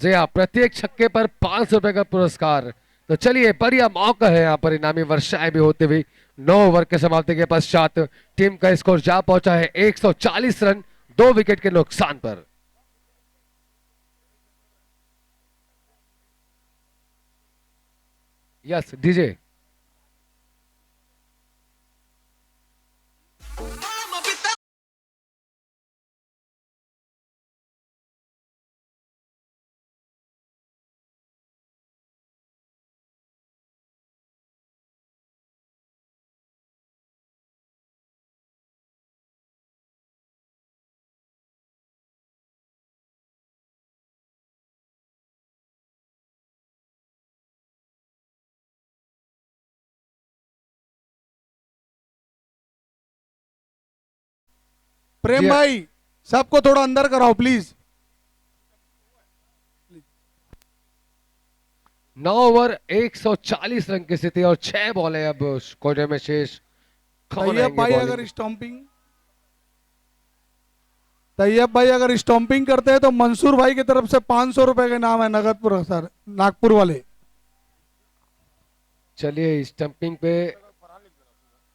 जी हाँ, प्रत्येक छक्के पर 500 रुपए का पुरस्कार। तो चलिए, बढ़िया मौका है यहाँ पर इनामी वर्षाएं भी होते हुए। 9 ओवर के समाप्ति के पश्चात टीम का स्कोर जा पहुंचा है 140 रन, 2 विकेट के नुकसान पर। Yes DJ. प्रेम भाई, सबको थोड़ा अंदर कराओ प्लीज। 9 ओवर 140 रन की स्थिति और 6 बॉलें अब कोटे में शेष। तैयब भाई अगर स्टॉम्पिंग करते हैं तो मंसूर भाई की तरफ से 500 रुपए का इनाम है, नगद पुरस्कार, नागपुर वाले। चलिए स्टंपिंग पे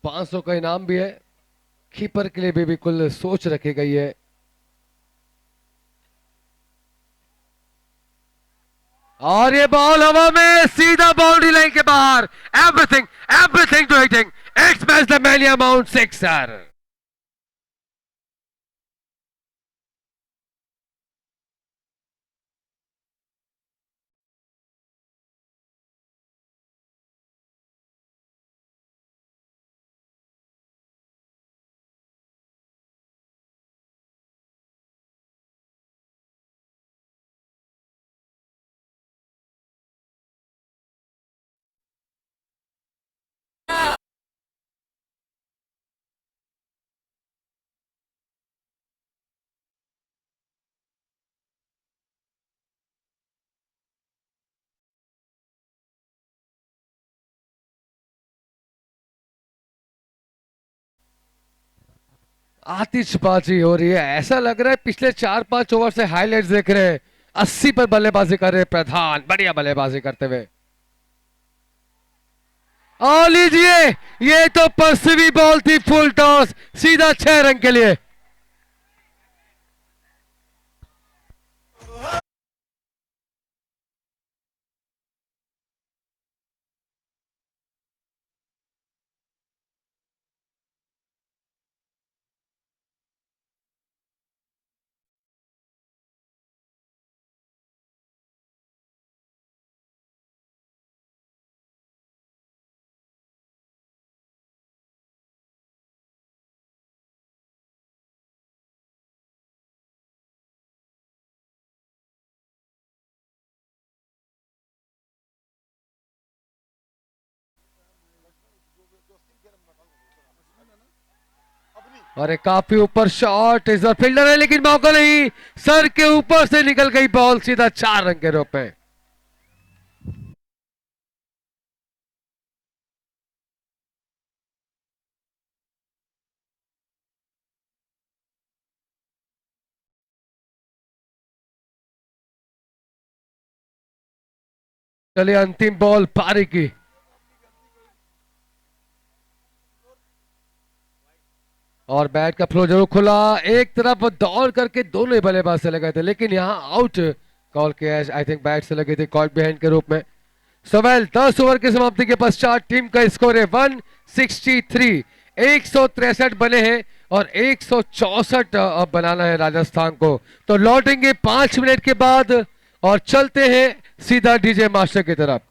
500 का इनाम भी है, कीपर के लिए भी बिल्कुल सोच रखी गई है। और ये बॉल हवा में सीधा बाउंड्री लाइन के बाहर। Everything everything to hitting, it's match the mania mount sixer. आतिशबाजी हो रही है, ऐसा लग रहा है पिछले 4-5 ओवर से हाइलाइट्स देख रहे हैं। 80 पर बल्लेबाजी कर रहे हैं प्रधान, बढ़िया बल्लेबाजी करते हुए। और लीजिए, ये तो परसिवी बॉल थी, फुल टॉस, सीधा 6 रन के लिए। अरे काफी ऊपर शॉट, इस बार फील्डर है लेकिन मौका नहीं, सर के ऊपर से निकल गई बॉल, सीधा 4 रन के रूप में। चलिए अंतिम बॉल पारी की। और बैट का फ्लो जरूर खुला, एक तरफ दौड़ करके दोनों ही बल्लेबाज से लगे थे, लेकिन यहां आउट कॉल किया, आई थिंक बैट से लगी थी, कॉट बिहाइंड के रूप में। सवेल 10 ओवर की समाप्ति के पश्चात टीम का स्कोर है 163, 163 बने हैं और 164 अब बनाना है राजस्थान को। तो लौटेंगे 5 मिनट के बाद और चलते हैं सीधा डीजे मास्टर की तरफ।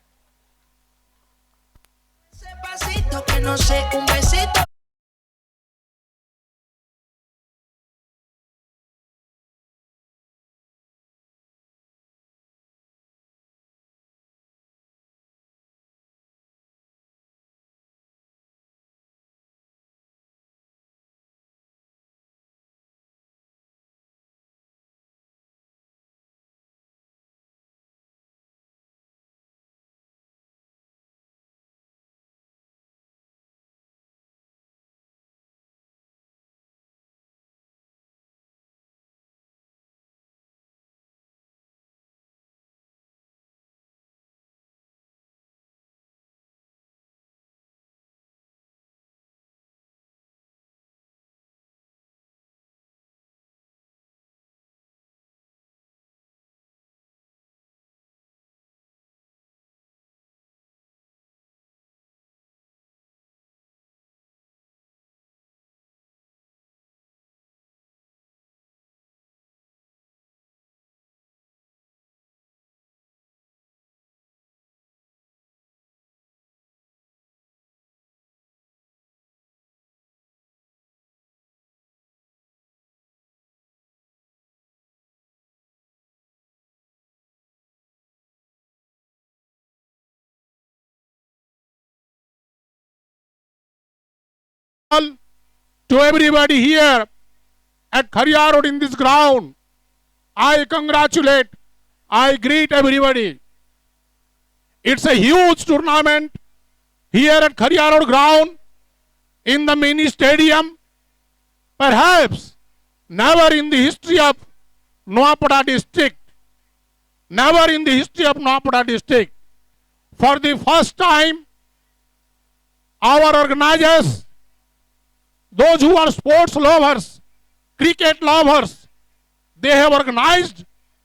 To everybody here at Khariar Road in this ground, I congratulate, I greet everybody. It's a huge tournament here at Khariar Road ground in the mini stadium. Perhaps never in the history of Noapada district, never in the history of Noapada district, for the first time our organizers, those who are sports lovers, cricket lovers, they have organized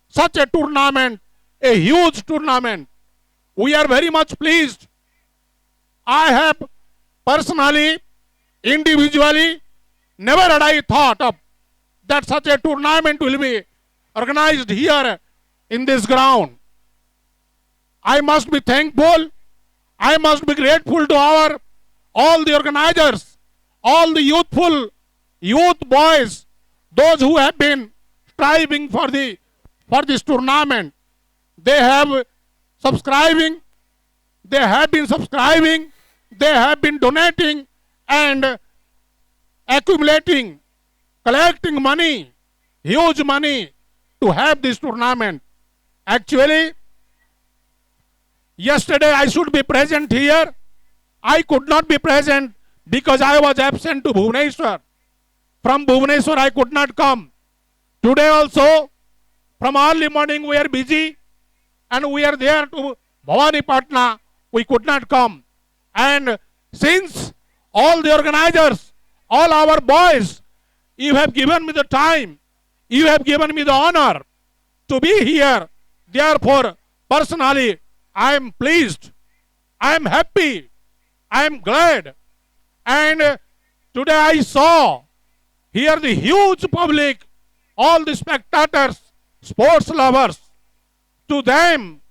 such a tournament, a huge tournament. We are very much pleased. I have personally, individually, never had I thought of that such a tournament will be organized here in this ground. I must be thankful. I must be grateful to all the organizers, all the youth boys, those who have been striving for this tournament. They have subscribing, they have been subscribing, they have been donating and accumulating, collecting money, huge money to have this tournament. Actually, yesterday I should be present here. I could not be present because I was absent to Bhubaneswar. From Bhubaneswar I could not come. Today also, from early morning we are busy and we are there to Bhavani Patna. We could not come. And since all the organizers, all our boys, you have given me the time, you have given me the honor to be here. Therefore, personally, I am pleased, I am happy, I am glad. And today I saw here the huge public, all the spectators, sports lovers. To them,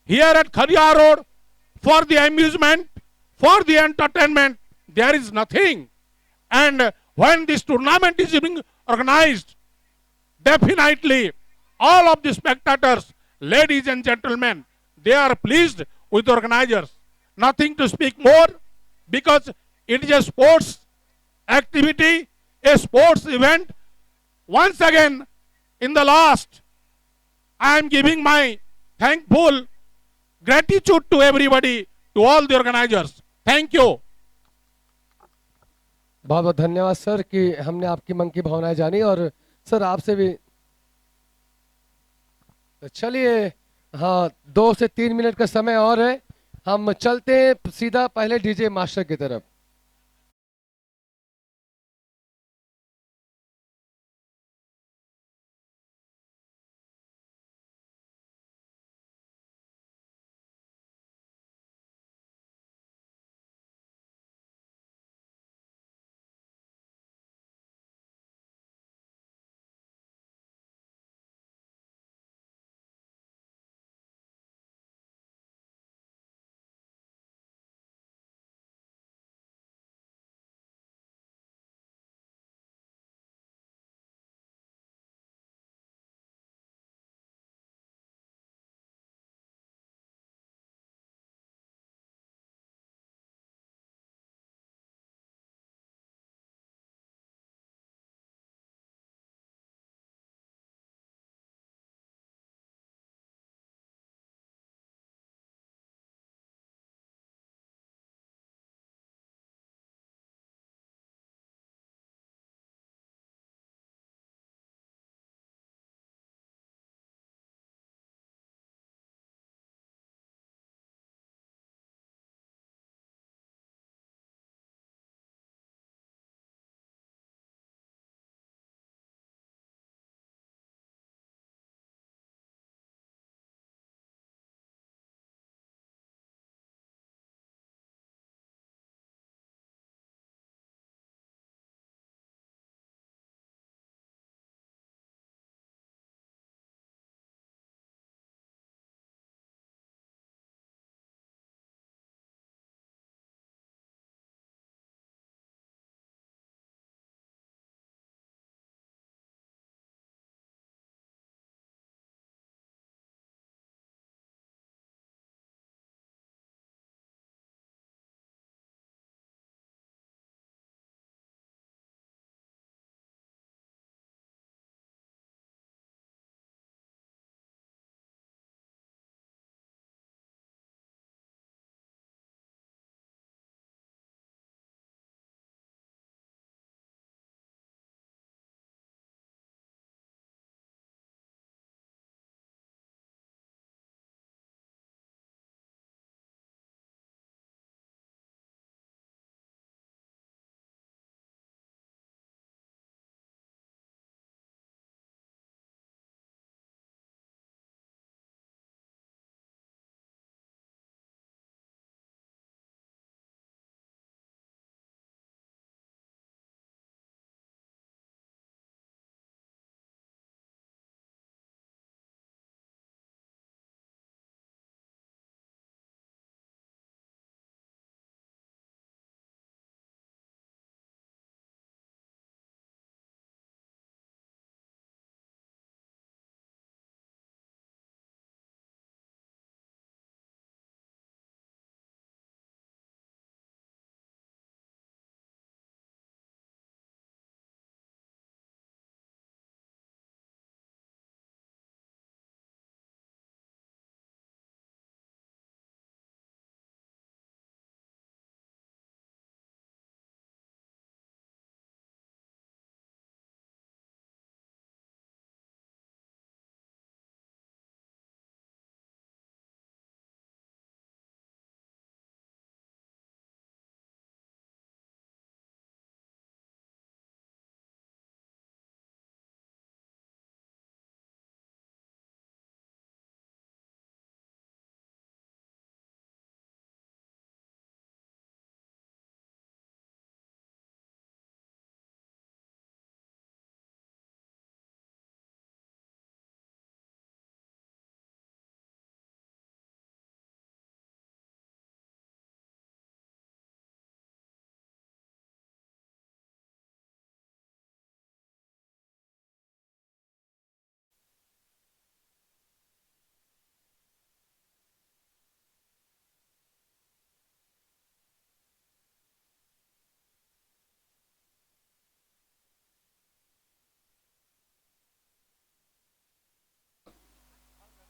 here at Kharia Road, for the amusement, for the entertainment, there is nothing. And when this tournament is being organized, definitely all of the spectators, ladies and gentlemen, they are pleased with the organizers. Nothing to speak more because it is a sports activity, a sports event. Once again, in the last, I am giving my thankful gratitude to everybody, to all the organizers. Thank you. बहुत बहुत धन्यवाद sir कि हमने आपकी मन की भावनाएं जानी और सर आपसे भी। तो चलिए, हाँ 2 से 3 मिनट का समय और है, हम चलते हैं सीधा पहले डीजे मास्टर की तरफ।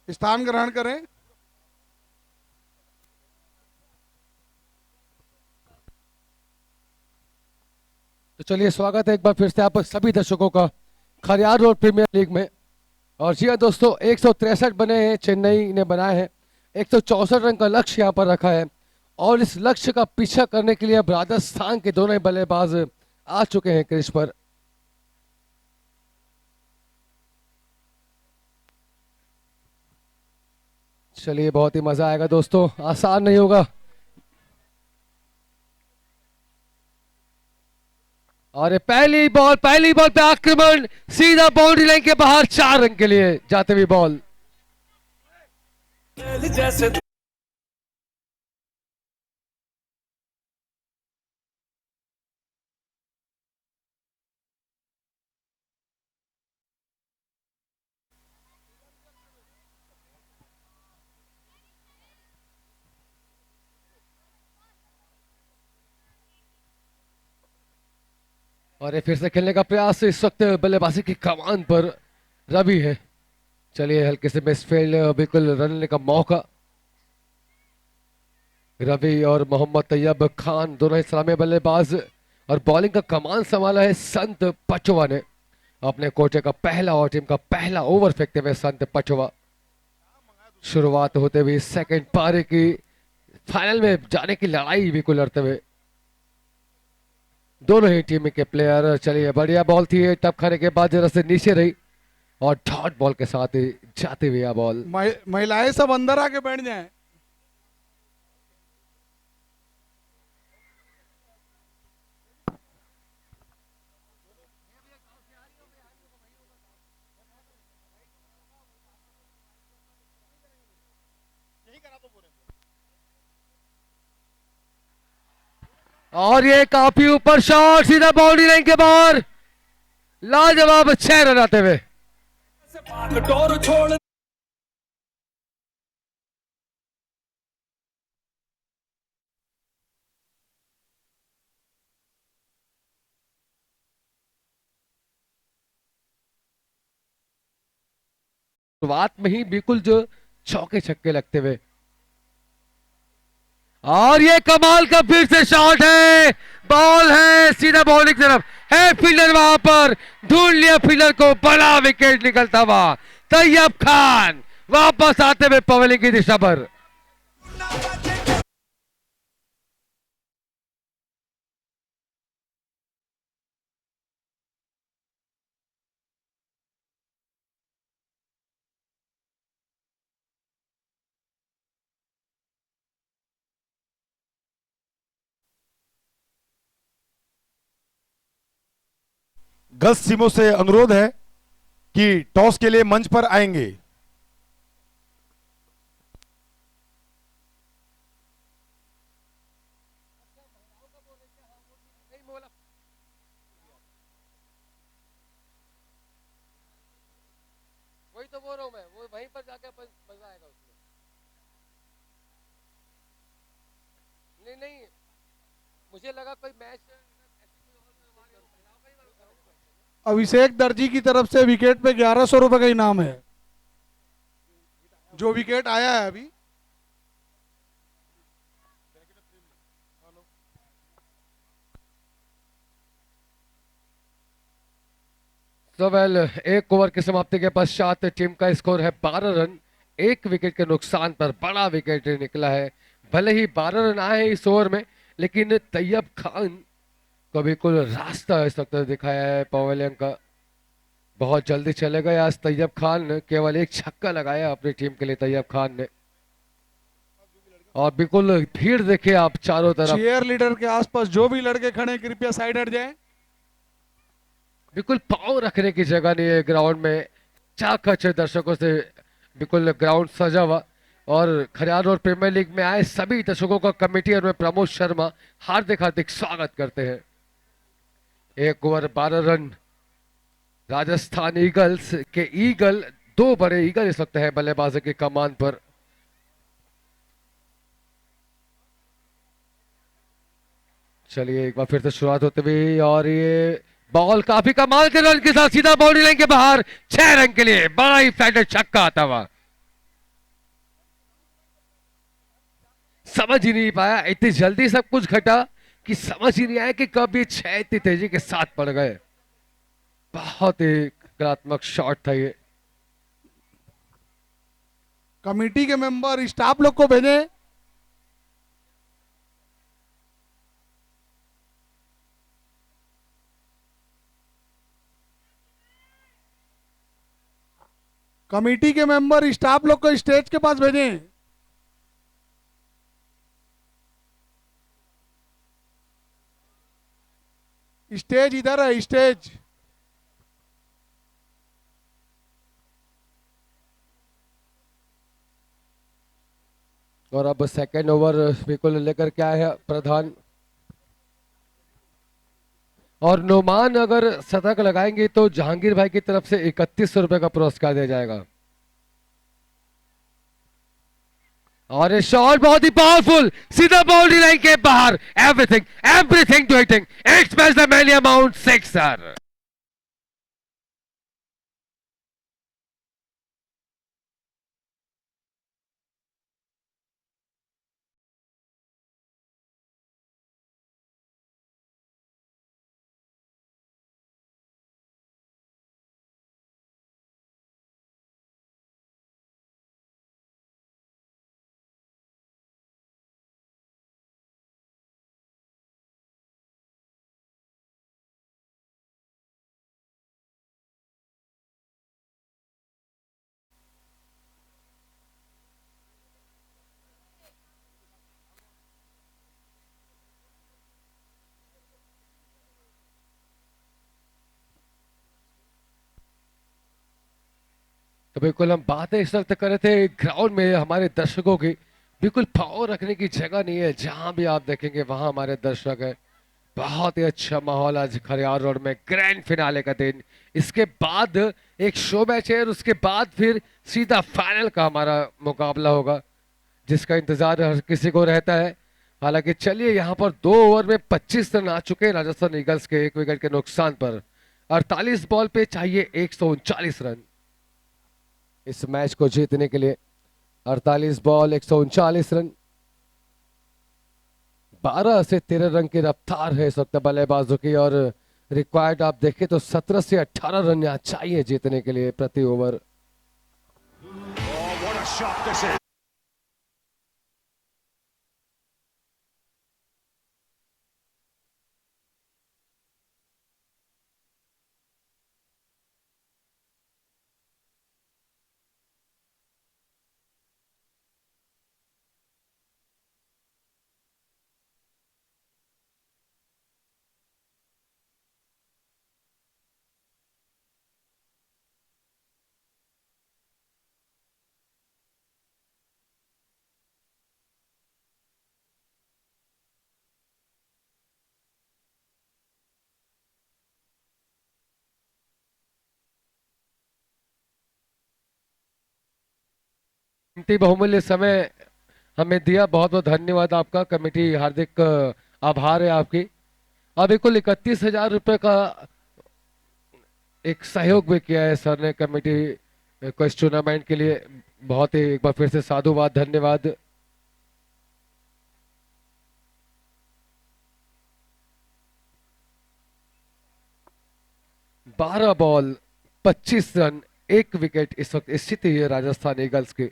स्थान ग्रहण करें। तो चलिए स्वागत है एक बार फिर से आप सभी दर्शकों का खरियार रोड प्रीमियर लीग में। और जी हाँ दोस्तों, 163 बने हैं, चेन्नई ने बनाए हैं। 164 रन का लक्ष्य यहाँ पर रखा है और इस लक्ष्य का पीछा करने के लिए अब राजस्थान के दोनों ही बल्लेबाज आ चुके हैं क्रीज पर। चलिए बहुत ही मजा आएगा दोस्तों, आसान नहीं होगा। और ये पहली बॉल पे आक्रमण, सीधा बाउंड्री लाइन के बाहर, 4 रन के लिए जाते हुए बॉल। और ये फिर से खेलने का प्रयास, इस वक्त बल्लेबाजी की कमान पर रवि है। चलिए हल्के से मिसफील्ड, बिल्कुल रन लेने का मौका। रवि और मोहम्मद तैयब खान दोनों ही सलामी बल्लेबाज। और बॉलिंग का कमान संभाला है संत पचवा ने, अपने कोटे का पहला और टीम का पहला ओवर फेंकते हुए संत पचवा। शुरुआत होते हुए सेकंड पारी की, फाइनल में जाने की लड़ाई बिल्कुल लड़ते हुए दोनों ही टीम के प्लेयर। चलिए बढ़िया बॉल थी, टप खाने के बाद जरा से नीचे रही और डॉट बॉल के साथ ही जाती हुई बॉल। महिलाएं सब अंदर आके बैठ जाएं। और ये काफी ऊपर शॉट, सीधा बाउंड्री लाइन के बाहर, लाजवाब 6 रन आते हुए। शुरुआत में ही बिल्कुल जो चौके छक्के लगते हुए। और ये कमाल का फिर से शॉट है, बॉल है सीधा बॉलिंग तरफ है, फील्डर वहां पर ढूंढ लिया फील्डर को, बड़ा विकेट निकलता हुआ तैयब खान वापस आते हुए पवेलिंग की दिशा पर। गज सिमो से अनुरोध है कि टॉस के लिए मंच पर आएंगे। वही तो बोल रहा हूं मैं, वो वहीं पर जाके मजा आएगा उसमें। नहीं नहीं, मुझे लगा कोई मैच। अभिषेक दर्जी की तरफ से विकेट पे 1100 रुपए का इनाम है, जो विकेट आया है अभी। तो वेल, एक ओवर की समाप्ति के पश्चात टीम का स्कोर है 12 रन, 1 विकेट के नुकसान पर बड़ा विकेट निकला है। भले ही 12 रन आए हैं इस ओवर में, लेकिन तैयब खान को बिल्कुल रास्ता इस वक्त दिखाया है पवेलियन का। बहुत जल्दी चले गए आज तैयब खान ने, केवल 1 छक्का लगाया अपनी टीम के लिए तैयब खान ने। और बिल्कुल भीड़ देखे आप चारों तरफ, चेयर लीडर के आसपास जो भी लड़के खड़े हैं कृपया साइड हट जाएं। बिल्कुल पांव रखने की जगह नहीं है ग्राउंड में, चाक दर्शकों से बिल्कुल ग्राउंड सजा हुआ। और खरियार रोड प्रीमियर लीग में आए सभी दर्शकों का कमेटी और मैं प्रमोद शर्मा हार्दिक हार्दिक स्वागत करते हैं। 1 ओवर 12 रन, राजस्थान ईगल्स के ईगल, 2 बड़े ईगल इस वक्त है बल्लेबाजी की कमान पर। चलिए एक बार फिर से शुरुआत होते हुए, और ये बॉल काफी कमाल के रन के साथ सीधा बाउंड्री लाइन के बाहर, 6 रन के लिए बड़ा ही फ्लैटेड छक्का आता हुआ। समझ ही नहीं पाया, इतनी जल्दी सब कुछ घटा कि समझ ही नहीं आया कि कब ये 6 इतनी तेजी के साथ पड़ गए। बहुत ही कलात्मक शॉट था ये। कमेटी के मेंबर स्टाफ लोग को भेजें। कमेटी के मेंबर स्टाफ लोग को स्टेज के पास भेजें। स्टेज इधर है, स्टेज। और अब सेकेंड ओवर बिल्कुल लेकर के आए हैं प्रधान, और नोमान अगर शतक लगाएंगे तो जहांगीर भाई की तरफ से 3100 रुपए का पुरस्कार दिया जाएगा। और ये शॉट बहुत ही पावरफुल, सीधा बाउंड्री लाइन के बाहर। Everything everything to hitting, expect the many amount sixer. तो बिल्कुल हम बातें इस वक्त कर रहे थे ग्राउंड में हमारे दर्शकों की, बिल्कुल पाँव रखने की जगह नहीं है, जहां भी आप देखेंगे वहां हमारे दर्शक है। बहुत ही अच्छा माहौल आज खरियार रोड में, ग्रैंड फिनाले का दिन। इसके बाद एक शो मैच है और उसके बाद फिर सीधा फाइनल का हमारा मुकाबला होगा, जिसका इंतजार हर किसी को रहता है। हालांकि चलिए, यहाँ पर 2 ओवर में 25 रन आ चुके हैं राजस्थान ईगल्स के 1 विकेट के नुकसान पर। 48 बॉल पे चाहिए 139 रन इस मैच को जीतने के लिए। 48 बॉल 139 रन, 12 से 13 रन की रफ्तार है इस वक्त बल्लेबाजों की, और रिक्वायर्ड आप देखें तो 17 से 18 रन यहाँ चाहिए जीतने के लिए प्रति ओवर। कीमती बहुमूल्य समय हमें दिया, बहुत बहुत धन्यवाद आपका। कमेटी हार्दिक आभार है आपकी। अब बिल्कुल 31,000 रुपए का एक सहयोग भी किया है सर ने कमेटी को इस टूर्नामेंट के लिए। बहुत ही एक बार फिर से साधुवाद, धन्यवाद। बारह बॉल 25 रन, 1 विकेट इस वक्त स्थिति है राजस्थान ईगल्स की।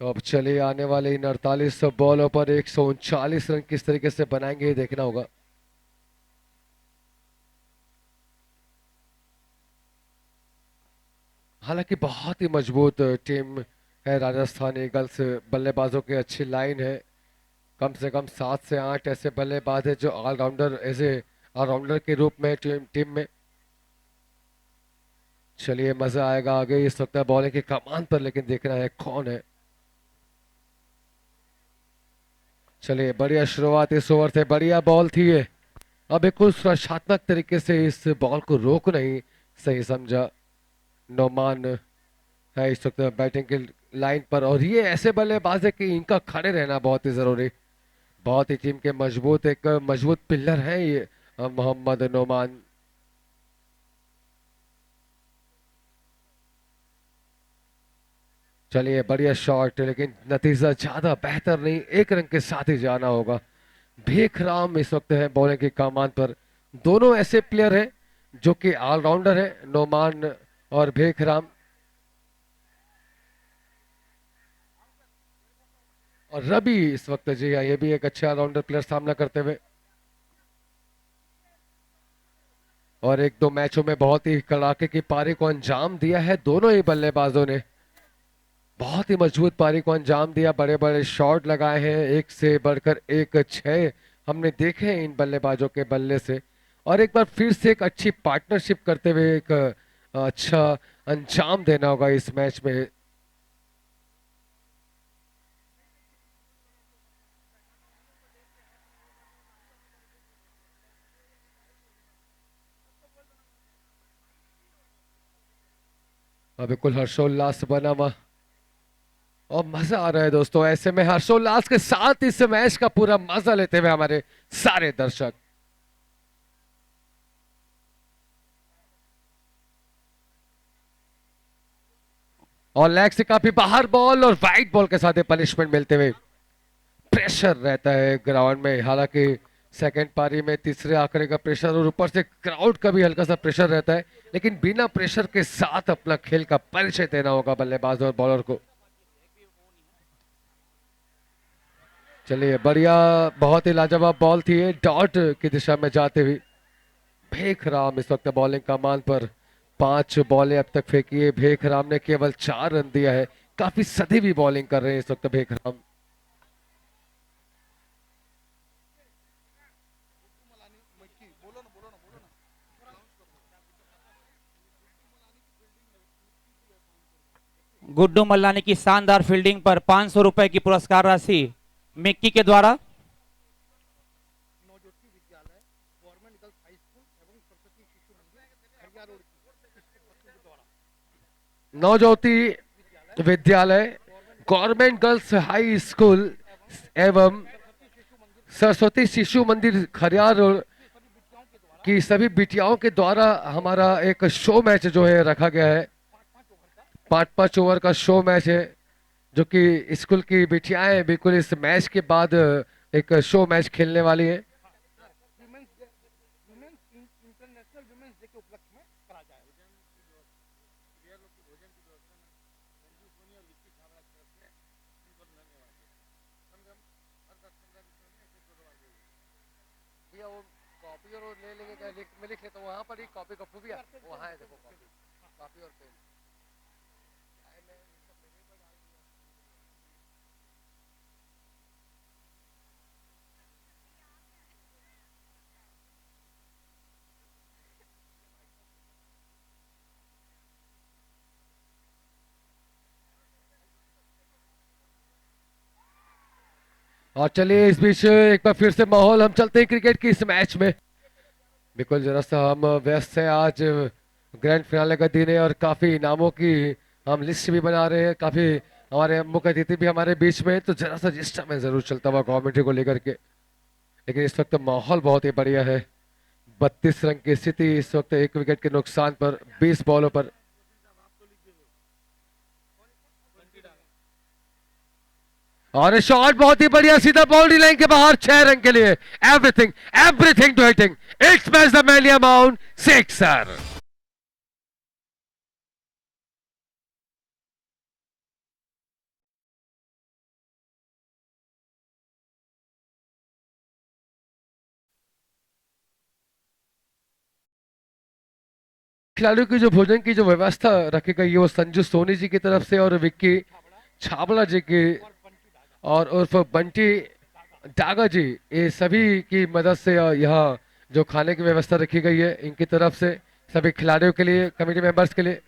तो अब चलिए, आने वाले इन 48 बॉलों पर 139 रन किस तरीके से बनाएंगे ये देखना होगा। हालांकि बहुत ही मजबूत टीम है राजस्थान ईगल्स, बल्लेबाजों की अच्छी लाइन है। कम से कम 7 से 8 ऐसे बल्लेबाज है जो ऑलराउंडर, ऐसे ऑलराउंडर के रूप में टीम में। चलिए, मजा आएगा आगे। इस वक्त बॉलिंग की कमान पर लेकिन देखना है कौन है। चलिए बढ़िया शुरुआत इस ओवर से, बढ़िया बॉल थी ये। अब बिल्कुल सुरक्षात्मक तरीके से इस बॉल को रोक नहीं सही समझा। नोमान है इस वक्त बैटिंग की लाइन पर, और ये ऐसे बल्लेबाज है कि इनका खड़े रहना बहुत ही जरूरी। बहुत ही टीम के मजबूत एक मजबूत पिलर है ये मोहम्मद नोमान। चलिए बढ़िया शॉट, लेकिन नतीजा ज्यादा बेहतर नहीं, 1 रन के साथ ही जाना होगा। भेखराम इस वक्त है बॉलिंग की कमान पर। दोनों ऐसे प्लेयर हैं जो कि ऑलराउंडर है, नोमान और भेखराम। और रवि इस वक्त, जी हाँ, ये भी एक अच्छा ऑलराउंडर प्लेयर सामना करते हुए। और 1-2 मैचों में बहुत ही कड़ाके की पारी को अंजाम दिया है दोनों ही बल्लेबाजों ने। बहुत ही मजबूत पारी को अंजाम दिया, बड़े बड़े शॉट लगाए हैं, एक से बढ़कर एक 6 हमने देखे हैं इन बल्लेबाजों के बल्ले से। और एक बार फिर से एक अच्छी पार्टनरशिप करते हुए एक अच्छा अंजाम देना होगा इस मैच में। अब बिल्कुल हर्षोल्लास बना हुआ और मजा आ रहा है दोस्तों। ऐसे में हर्षोल्लास के साथ इस मैच का पूरा मजा लेते हुए हमारे सारे दर्शक। और लेग से काफी बाहर बॉल और वाइड बॉल के साथ पनिशमेंट मिलते हुए प्रेशर रहता है ग्राउंड में। हालांकि सेकंड पारी में तीसरे आंकड़े का प्रेशर और ऊपर से क्राउड का भी हल्का सा प्रेशर रहता है, लेकिन बिना प्रेशर के साथ अपना खेल का परिचय देना होगा बल्लेबाज और बॉलर को। चलिए बढ़िया, बहुत ही लाजवाब बॉल थी ये, डॉट की दिशा में जाते हुए। भेखराम इस वक्त बॉलिंग कमान पर। 5 बॉलें अब तक फेंकी है भेखराम ने, केवल 4 रन दिया है। काफी सदी हुई बॉलिंग कर रहे हैं इस वक्त भेखराम। गुड्डू मल्लानी की शानदार फील्डिंग पर 500 रुपए की पुरस्कार राशि मिक्की के द्वारा। नवज्योति विद्यालय, गवर्नमेंट गर्ल्स हाई स्कूल एवं सरस्वती शिशु मंदिर खरियार की सभी बिटियाओं के द्वारा हमारा एक शो मैच जो है रखा गया है। 5-5 ओवर का शो मैच है, जो कि स्कूल की बिटियाएं बिल्कुल इस मैच के बाद एक शो मैच खेलने वाली है। कॉपी और ले लेंगे क्या, मैं लिख लेता हूँ वहाँ पर ही, कॉपी कॉपी भी वहाँ है, देखो कॉपी कॉपी और पेन। और चलिए इस बीच एक बार फिर से माहौल, हम चलते हैं क्रिकेट की इस मैच में। बिल्कुल जरा सा हम व्यस्त हैं, आज ग्रैंड फिनाले का दिन है और काफी इनामों की हम लिस्ट भी बना रहे हैं। काफी हमारे मुख्य अतिथि भी हमारे बीच में हैं, तो जरा सा जिस में जरूर चलता हुआ कमेंट्री को लेकर के। लेकिन इस वक्त माहौल बहुत ही बढ़िया है। 32 रन की स्थिति इस वक्त, 1 विकेट के नुकसान पर 20 बॉलों पर। और शॉट बहुत ही बढ़िया, सीधा बाउंड्री लाइन के बाहर, 6 रन के लिए। Everything everything to hitting, it's match the मैली अमाउंट 6 सर। खिलाड़ियों की जो भोजन की जो व्यवस्था रखी गई है वो संजू सोनी जी की तरफ से और विक्की छाबड़ा जी की और उर्फ बंटी डागा जी, ये सभी की मदद से यहाँ जो खाने की व्यवस्था रखी गई है इनकी तरफ से सभी खिलाड़ियों के लिए, कमेटी मेंबर्स के लिए।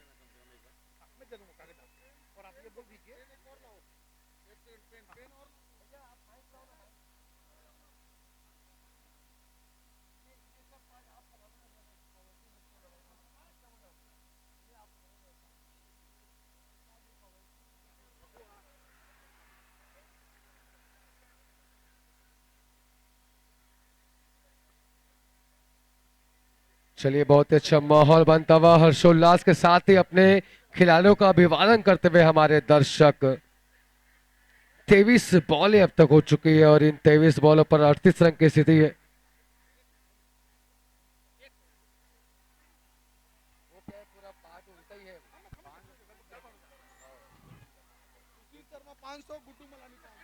चलिए बहुत ही अच्छा माहौल बनता हुआ हर्षोल्लास के साथ ही अपने खिलाड़ियों का अभिवादन करते हुए हमारे दर्शक। 23 बॉलें अब तक हो चुकी है और इन 23 बॉलों पर 38 रन की स्थिति है।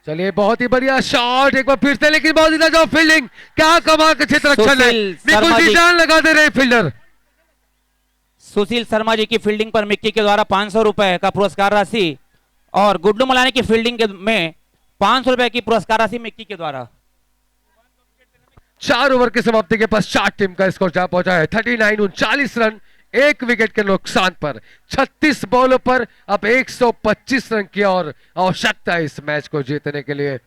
चलिए बहुत ही बढ़िया शॉट एक बार फिर से, लेकिन बहुत ही ज्यादा फील्डिंग, क्या कमाल का क्षेत्र रक्षण है। सुशील बिल्कुल शर्मा जी जी। जान लगा दे रहे फील्डर। सुशील शर्मा जी की फील्डिंग पर मिक्की के द्वारा 500 रुपए का पुरस्कार राशि और गुड्डू मलानी की फील्डिंग में 500 रुपए की पुरस्कार राशि मिक्की के द्वारा। 4 ओवर की समाप्ति के पश्चात टीम का स्कोर जा पहुंचा है 39 39 रन, 1 विकेट के नुकसान पर। 36 बॉलों पर अब 125 रन की और आवश्यकता है इस मैच को जीतने के लिए।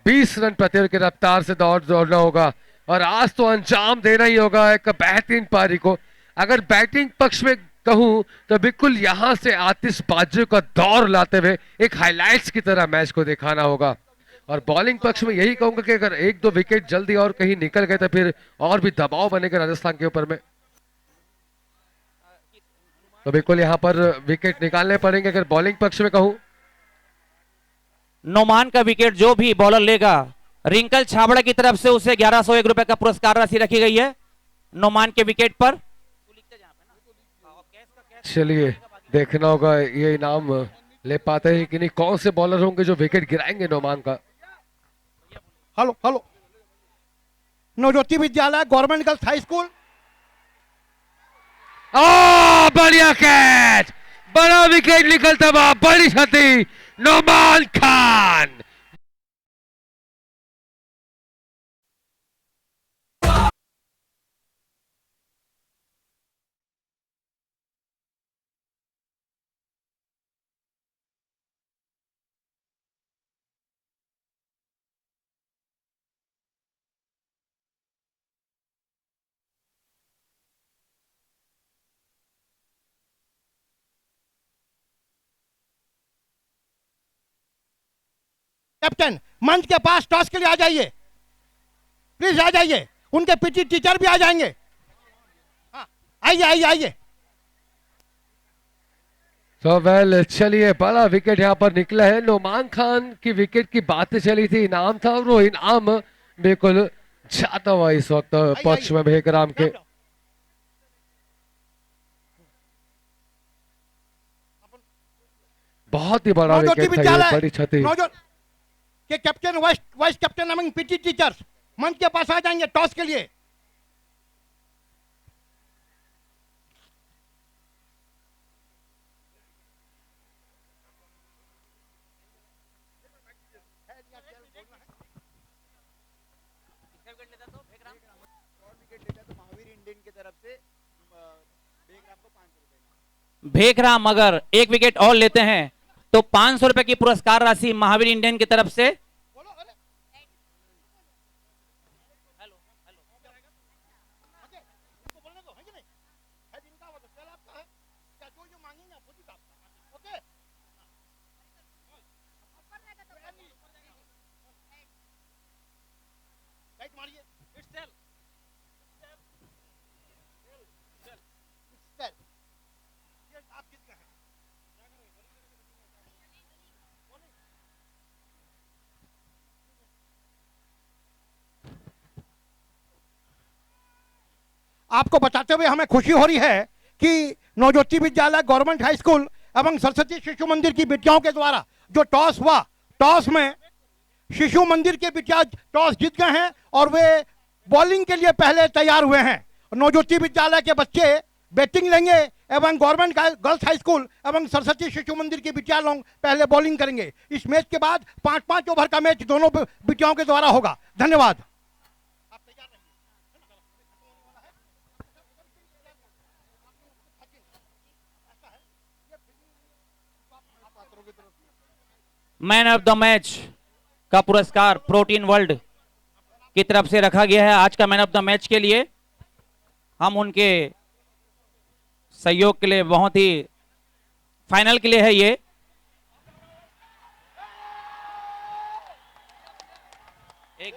20 रन प्रति ओवर की रफ्तार से दौड़ना होगा और आज तो अंजाम देना ही होगा एक बेहतरीन पारी को। अगर बैटिंग पक्ष में कहूं तो बिल्कुल यहां से आतिशबाजी का दौर लाते हुए एक हाइलाइट्स की तरह मैच को दिखाना होगा। और बॉलिंग पक्ष में यही कहूंगा कि अगर 1-2 विकेट जल्दी और कहीं निकल गए तो फिर और भी दबाव बनेगा राजस्थान के ऊपर में। तो बिल्कुल यहां पर विकेट निकालने पड़ेंगे अगर बॉलिंग पक्ष में कहूं। नोमान का विकेट जो भी बॉलर लेगा, रिंकल छाबड़ा की तरफ से उसे 1101 रुपए का पुरस्कार राशि रखी गई है नोमान के विकेट पर। चलिए देखना होगा ये इनाम ले पाते हैं कि नहीं, कौन से बॉलर होंगे जो विकेट गिराएंगे नोमान का। हेलो हेलो, नवज्योति विद्यालय गवर्नमेंट गर्ल्स हाई स्कूल। बढ़िया कैच, बड़ा विकेट निकलता हुआ, बड़ी क्षति नोमान खान। कैप्टन मंच के पास टॉस के लिए आ जाइए, प्लीज आ जाइए। उनके पीटी टीचर भी आ जाएंगे। हाँ, आइए आइए आइए। तो वेल चलिए बड़ा विकेट यहाँ पर निकला है। नोमान खान की विकेट की बातें चली थी, इनाम था और वो इनाम बिल्कुल जाता हुआ इस वक्त पक्ष में भेकराम के। बहुत ही बड़ा नवज्योति विकेट था ये, विद्यालय बड़ी क्षति। के कैप्टन वाइस कैप्टन एवं पीटी टीचर्स मंच के पास आ जाएंगे टॉस के लिए। भेखराम अगर 1 विकेट और लेते हैं तो 500 रुपए की पुरस्कार राशि महावीर इंडियन की तरफ से। आपको बताते हुए हमें खुशी हो रही है कि नवज्योति विद्यालय गवर्नमेंट हाई स्कूल एवं सरस्वती शिशु मंदिर की बिटियाओं के द्वारा जो टॉस हुआ, टॉस में शिशु मंदिर के बिटिया टॉस जीत गए हैं और वे बॉलिंग के लिए पहले तैयार हुए हैं। नवज्योति विद्यालय के बच्चे बैटिंग लेंगे एवं गवर्नमेंट गर्ल्स हाई स्कूल एवं सरस्वती शिशु मंदिर के बिटिया लोग पहले बॉलिंग करेंगे। इस मैच के बाद 5-5 ओवर का मैच दोनों बिटियाओं के द्वारा होगा। धन्यवाद। मैन ऑफ द मैच का पुरस्कार प्रोटीन वर्ल्ड की तरफ से रखा गया है आज का मैन ऑफ द मैच के लिए। हम उनके सहयोग के लिए बहुत ही फाइनल के लिए है ये। एक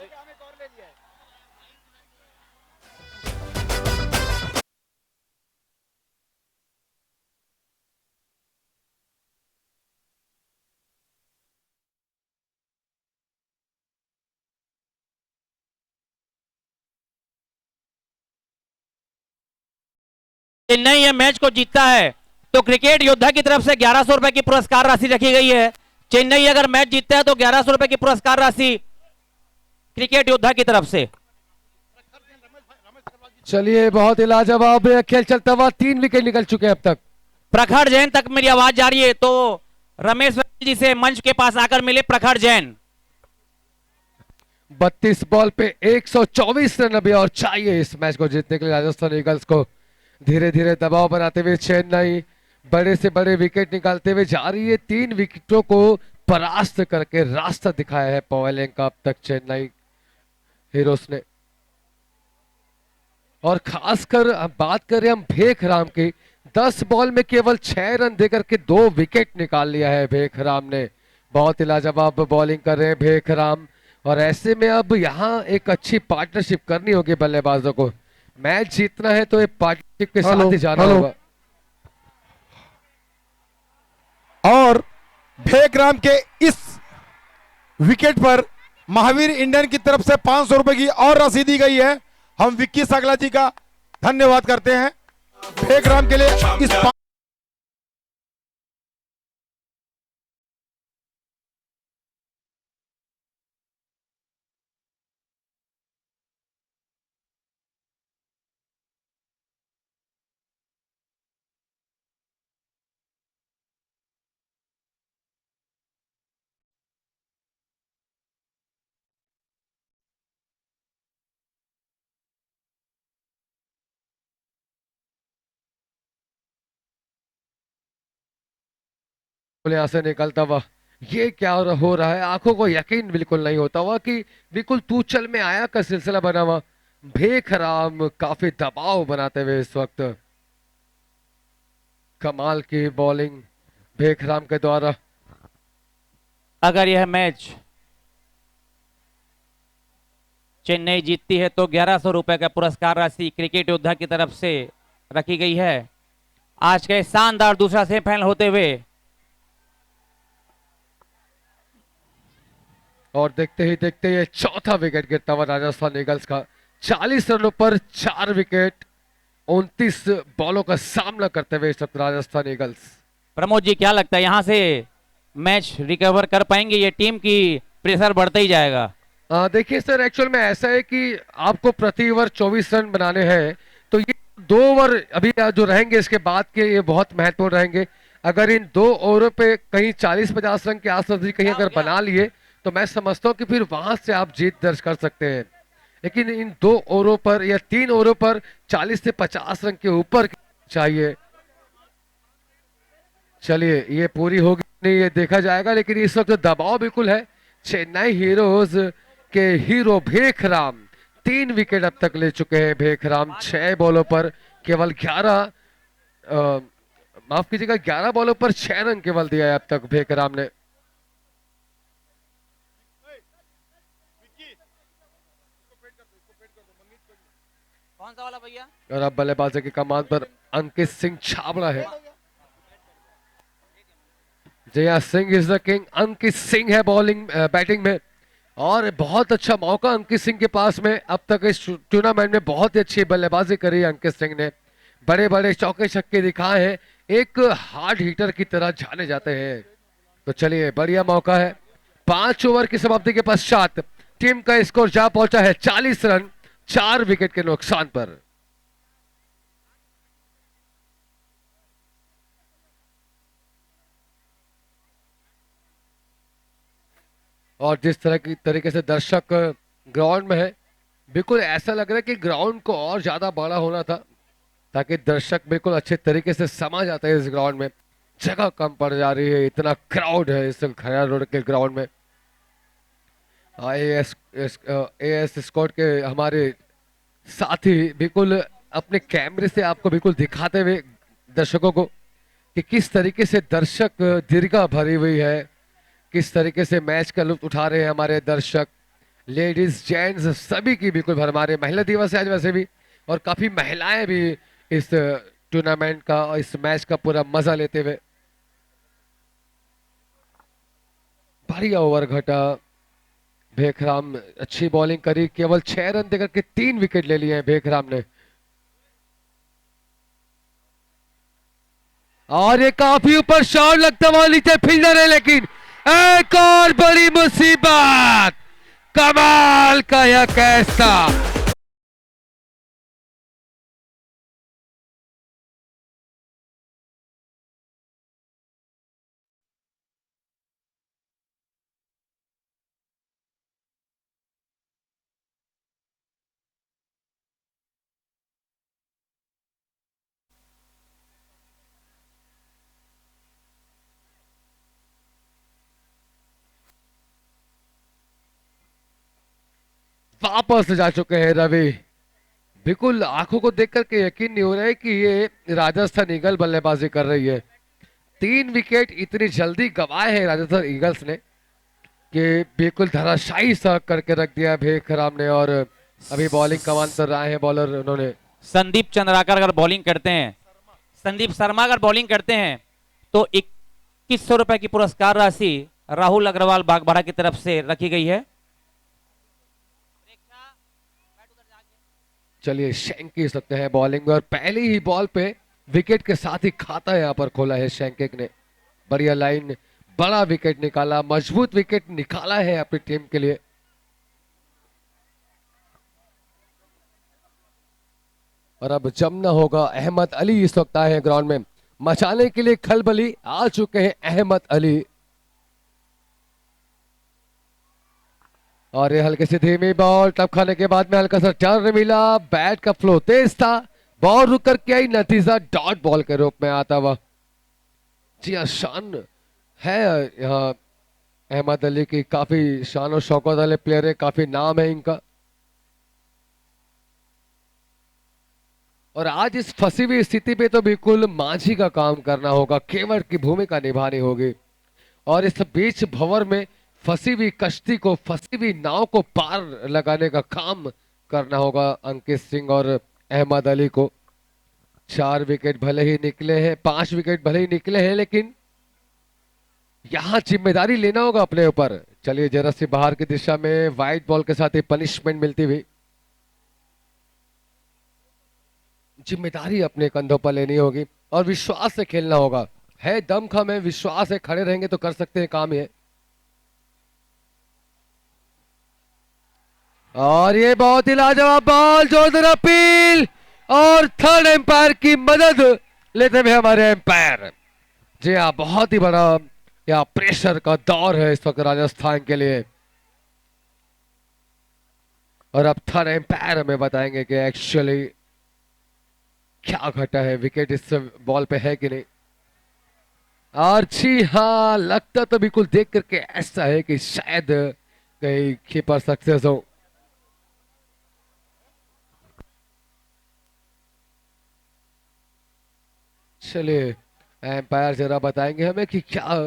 चेन्नई ये मैच को जीतता है तो क्रिकेट योद्धा की तरफ से 1100 रुपए की पुरस्कार राशि रखी गई है। चेन्नई अगर मैच जीतता है तो 1100 रुपए की पुरस्कार राशि क्रिकेट योद्धा की तरफ से। चलिए बहुत ही लाजवाब खेल चलता हुआ, 3 विकेट निकल चुके हैं अब तक। प्रखर जैन तक मेरी आवाज जा रही है तो रमेश जी से मंच के पास आकर मिले प्रखर जैन। 32 बॉल पे 124 रन अभी और चाहिए इस मैच को जीतने के लिए राजस्थान ईगल्स को। धीरे धीरे दबाव बनाते हुए चेन्नई बड़े से बड़े विकेट निकालते हुए जा रही है। 3 विकेटों को परास्त करके रास्ता दिखाया है पवेलियन का अब तक चेन्नई हीरोज ने। और खासकर अब बात करें हम भेखराम की, 10 बॉल में केवल 6 रन देकर के 2 विकेट निकाल लिया है भेखराम ने। बहुत ही लाजवाब बॉलिंग कर रहे हैं भेखराम और ऐसे में अब यहाँ एक अच्छी पार्टनरशिप करनी होगी बल्लेबाजों को। मैच जीतना है तो एक पार्टनरशिप के साथ ही जाना होगा। और भेखराम के इस विकेट पर महावीर इंडियन की तरफ से 500 रुपए की और राशि दी गई है। हम विक्की सागला जी का धन्यवाद करते हैं भेखराम के लिए इस यहाँ से निकलता हुआ, ये क्या हो रहा है, आंखों को यकीन बिल्कुल नहीं होता हुआ कि बिल्कुल तू चल में आया का सिलसिला बना हुआ। भेखराम काफी दबाव बनाते हुए इस वक्त, कमाल की बॉलिंग भेखराम के द्वारा। अगर यह मैच चेन्नई जीतती है तो 1100 रुपए का पुरस्कार राशि क्रिकेट योद्धा की तरफ से रखी गई है। आज के शानदार दूसरा सेमीफाइनल होते हुए और देखते ही देखते ये चौथा विकेट गिरता हुआ राजस्थान ईगल्स का। 40 रनों पर 4 विकेट, 29 बॉलों का सामना करते हुए इस वक्त राजस्थान ईगल्स। प्रमोद जी क्या लगता है यहां से मैच रिकवर कर पाएंगे? ये टीम की प्रेशर बढ़ता ही जाएगा। देखिए सर, एक्चुअल में ऐसा है कि आपको प्रति ओवर 24 रन बनाने हैं तो ये 2 ओवर अभी जो रहेंगे इसके बाद के ये बहुत महत्वपूर्ण रहेंगे। अगर इन 2 ओवरों पे कहीं 40-50 रन के आसपास भी कहीं अगर बना लिए तो मैं समझता हूं कि फिर वहां से आप जीत दर्ज कर सकते हैं। लेकिन इन 2 ओवरों पर या 3 ओवरों पर 40 से 50 रन के ऊपर चाहिए। चलिए ये पूरी होगी नहीं ये देखा जाएगा, लेकिन इस वक्त दबाव बिल्कुल है चेन्नई हीरोज के हीरो भेखराम। 3 विकेट अब तक ले चुके हैं भेखराम। 6 बॉलों पर केवल 11 माफ कीजिएगा 11 बॉलों पर 6 रन केवल दिया है अब तक भेखराम ने। कौन सा वाला भैया? और अब बल्लेबाजी की कमान पर अंकित सिंह छाबड़ा है। Jaya Singh is the king. Ankit Singh है बॉलिंग बैटिंग में और बहुत अच्छा मौका अंकित सिंह के पास में। अब तक इस टूर्नामेंट में बहुत ही अच्छी बल्लेबाजी करी है अंकित सिंह ने, बड़े बड़े चौके छक्के दिखाए हैं, एक हार्ड हिटर की तरह जाने जाते हैं। तो चलिए बढ़िया मौका है। 5 ओवर की समाप्ति के पश्चात टीम का स्कोर जा पहुंचा है 40 रन 4 विकेट के नुकसान पर। और जिस तरह की तरीके से दर्शक ग्राउंड में है, बिल्कुल ऐसा लग रहा है कि ग्राउंड को और ज्यादा बड़ा होना था ताकि दर्शक बिल्कुल अच्छे तरीके से समा जाते हैं इस ग्राउंड में। जगह कम पड़ जा रही है, इतना क्राउड है इस खैरा रोड के ग्राउंड में। एएस स्क्वाड के हमारे साथी बिल्कुल अपने कैमरे से आपको बिल्कुल दिखाते हुए दर्शकों को कि किस तरीके से दर्शक दीर्घा भरी हुई है, किस तरीके से मैच का लुत्फ उठा रहे हैं हमारे दर्शक, लेडीज जेंट्स सभी की बिल्कुल भरमार। महिला दिवस है आज वैसे भी, और काफी महिलाएं भी इस टूर्नामेंट का और इस मैच का पूरा मजा लेते हुए। बढ़िया ओवर घटा, भेखराम अच्छी बॉलिंग करी, केवल 6 रन देकर के 3 विकेट ले लिए हैं भेखराम ने। और ये काफी ऊपर शॉट लगता हुआ नीचे फील्डर है, लेकिन एक और बड़ी मुसीबत, कमाल का यह कैच था। वापस जा चुके हैं रवि। बिल्कुल आंखों को देख करके यकीन नहीं हो रहा है कि ये राजस्थान ईगल बल्लेबाजी कर रही है। 3 विकेट इतनी जल्दी गंवाए हैं राजस्थान ईगल्स ने कि बिल्कुल धराशायी सा करके रख दिया भेख राम ने। और अभी बॉलिंग कमान कर रहे हैं बॉलर उन्होंने। संदीप चंद्राकर अगर बॉलिंग करते हैं, संदीप शर्मा अगर बॉलिंग करते हैं तो 2100 रुपए की पुरस्कार राशि राहुल अग्रवाल बागबाड़ा की तरफ से रखी गई है। चलिए शेंकी सकते हैं बॉलिंग में, और पहली ही बॉल पे विकेट के साथ ही खाता यहाँ पर खोला है शेंकिक ने। बढ़िया लाइन, बड़ा विकेट निकाला, मजबूत विकेट निकाला है अपनी टीम के लिए। और अब जमना होगा। अहमद अली इस वक्त आए हैं ग्राउंड में, मचाने के लिए खलबली आ चुके हैं अहमद अली। और ये हल्की सी धीमी बॉल, टप खाने के बाद में हल्का सा टर्न मिला, बैट का फ्लो तेज था, बॉल रुक करके आई, नतीजा डॉट बॉल के रूप में आता हुआ। जी हाँ, शान है यहाँ अहमद अली की, काफी शान और शौकत वाले प्लेयर है, काफी नाम है इनका। और आज इस फंसी हुई स्थिति पे तो बिल्कुल माझी का काम करना होगा, केवट की भूमिका निभानी होगी। और इस बीच भंवर में फंसी हुई कश्ती को, फंसी हुई नाव को पार लगाने का काम करना होगा अंकित सिंह और अहमद अली को। 4 विकेट भले ही निकले हैं, 5 विकेट भले ही निकले हैं, लेकिन यहां जिम्मेदारी लेना होगा अपने ऊपर। चलिए जरा सी बाहर की दिशा में वाइट बॉल के साथ ही पनिशमेंट मिलती हुई, जिम्मेदारी अपने कंधों पर लेनी होगी और विश्वास से खेलना होगा। है दमखम है, विश्वास है, खड़े रहेंगे तो कर सकते हैं काम ये। और ये बहुत ही लाजवाब बॉल, जोरदार अपील और थर्ड एम्पायर की मदद लेते हुए हमारे एम्पायर। जी हाँ, बहुत ही बड़ा या प्रेशर का दौर है इस वक्त राजस्थान के लिए। और अब थर्ड एम्पायर हमें बताएंगे कि एक्चुअली क्या घटा है, विकेट इस बॉल पे है कि नहीं। और जी हाँ, लगता तो बिल्कुल देख करके ऐसा है कि शायद कहीं कीपर सक्सेस हो। चलिए एम्पायर जरा बताएंगे हमें कि क्या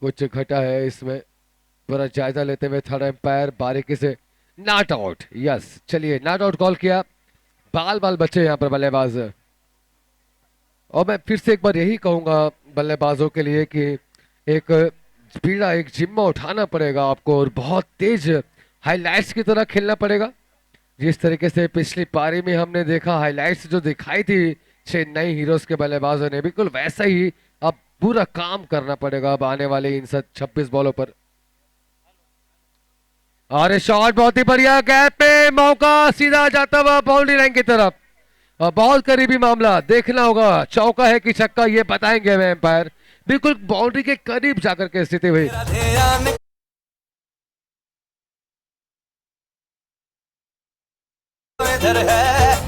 कुछ घटा है इसमें, पूरा जायजा लेते हुए थर्ड एम्पायर बारीकी से। नॉट आउट, यस, चलिए नॉट आउट कॉल किया। बाल बाल बचे यहाँ पर बल्लेबाज। और मैं फिर से एक बार यही कहूंगा बल्लेबाजों के लिए कि एक पीड़ा, एक जिम्मा उठाना पड़ेगा आपको और बहुत तेज हाइलाइट्स की तरह खेलना पड़ेगा। जिस तरीके से पिछली पारी में हमने देखा, हाइलाइट्स जो दिखाई थी चेन्नई हीरोज के बल्लेबाजों ने, बिल्कुल वैसा ही अब पूरा काम करना पड़ेगा अब आने वाले इन 26 बॉलों पर। और शॉट बहुत ही बढ़िया, गैप पे मौका, सीधा जाता हुआ बाउंड्री लाइन की तरफ। बहुत करीबी मामला, देखना होगा चौका है कि छक्का, ये बताएंगे हमें एम्पायर। बिल्कुल बाउंड्री के करीब जाकर के स्थिति हुई।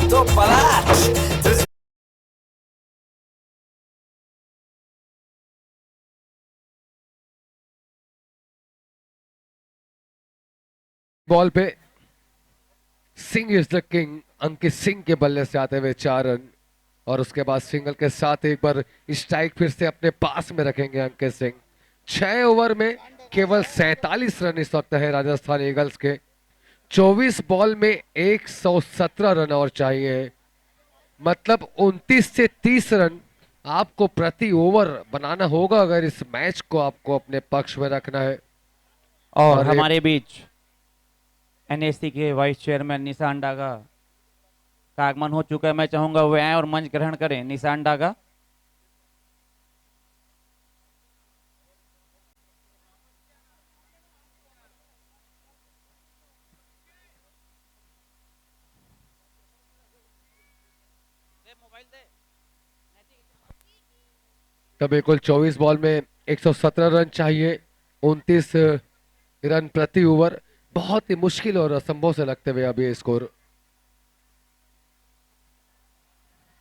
तो पलाश बॉल पे Singh is the king, Ankit Singh के बल्ले से आते हुए 4 रन। और उसके बाद सिंगल के साथ एक बार स्ट्राइक फिर से अपने पास में रखेंगे अंकित सिंह। 6 ओवर में केवल 47 रन इस वक्त है राजस्थान ईगल्स के। 24 बॉल में 117 रन और चाहिए, मतलब 29 से 30 रन आपको प्रति ओवर बनाना होगा अगर इस मैच को आपको अपने पक्ष में रखना है। और हमारे बीच एनएससी के वाइस चेयरमैन निशान डागा का आगमन हो चुका है। मैं चाहूंगा वे आए और मंच ग्रहण करें। निशान डागा। तो बिल्कुल 24 बॉल में 117 रन चाहिए, 29 रन प्रति ओवर। बहुत ही मुश्किल और असंभव से लगते हुए अभी स्कोर।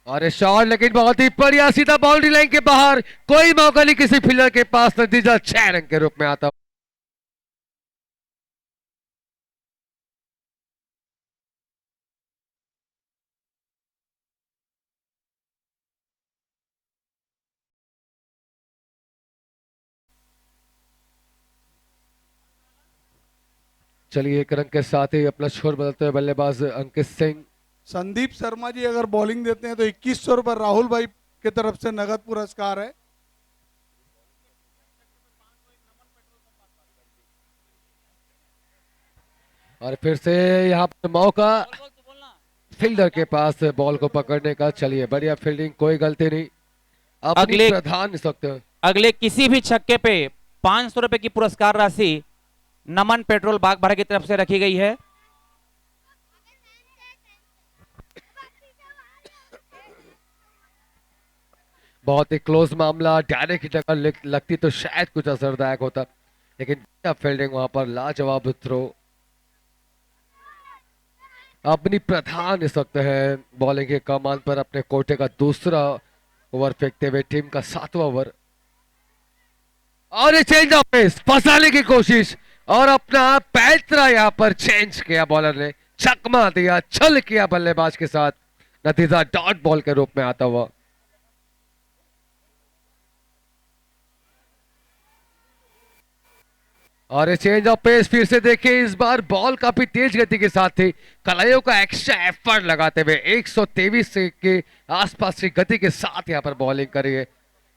और ये शॉट लेकिन बहुत ही बढ़िया, सीधा बाउंड्री लाइन के बाहर, कोई मौका नहीं किसी फील्डर के पास। नतीजा 6 रन के रूप में आता। चलिए एक रन के साथ ही अपना छोर बदलते हुए बल्लेबाज अंकित सिंह। संदीप शर्मा जी अगर बॉलिंग देते हैं तो 2100 रुपए राहुल भाई की तरफ से नगद पुरस्कार है। और फिर से यहाँ पर मौका फील्डर के पास बॉल को पकड़ने का। चलिए बढ़िया फील्डिंग, कोई गलती नहीं। अपनी अगले- प्रधान इस वक्त अगले किसी भी छक्के पे 500 रुपए की पुरस्कार राशि नमन पेट्रोल बागबारा की तरफ से रखी गई है। बहुत ही क्लोज मामला, डायरेक्ट की टक्कर लगती तो शायद कुछ असरदायक होता, लेकिन फील्डिंग वहां पर, लाजवाब थ्रो। अपनी प्रधान इस वक्त है बॉलिंग के कमान पर, अपने कोटे का दूसरा ओवर फेंकते हुए टीम का 7वां ओवर। और ये चेंज ऑफ पेस, फंसाने की कोशिश, और अपना पैतरा यहां पर चेंज किया बॉलर ने, चकमा दिया, छल किया बल्लेबाज के साथ। नतीजा डॉट बॉल के रूप में आता हुआ। और ये चेंज ऑफ पेस फिर से देखिए, इस बार बॉल काफी तेज गति के साथ थी, कलाइयों का एक्स्ट्रा एफर्ट लगाते हुए 123 के आसपास की गति के साथ यहां पर बॉलिंग करी है।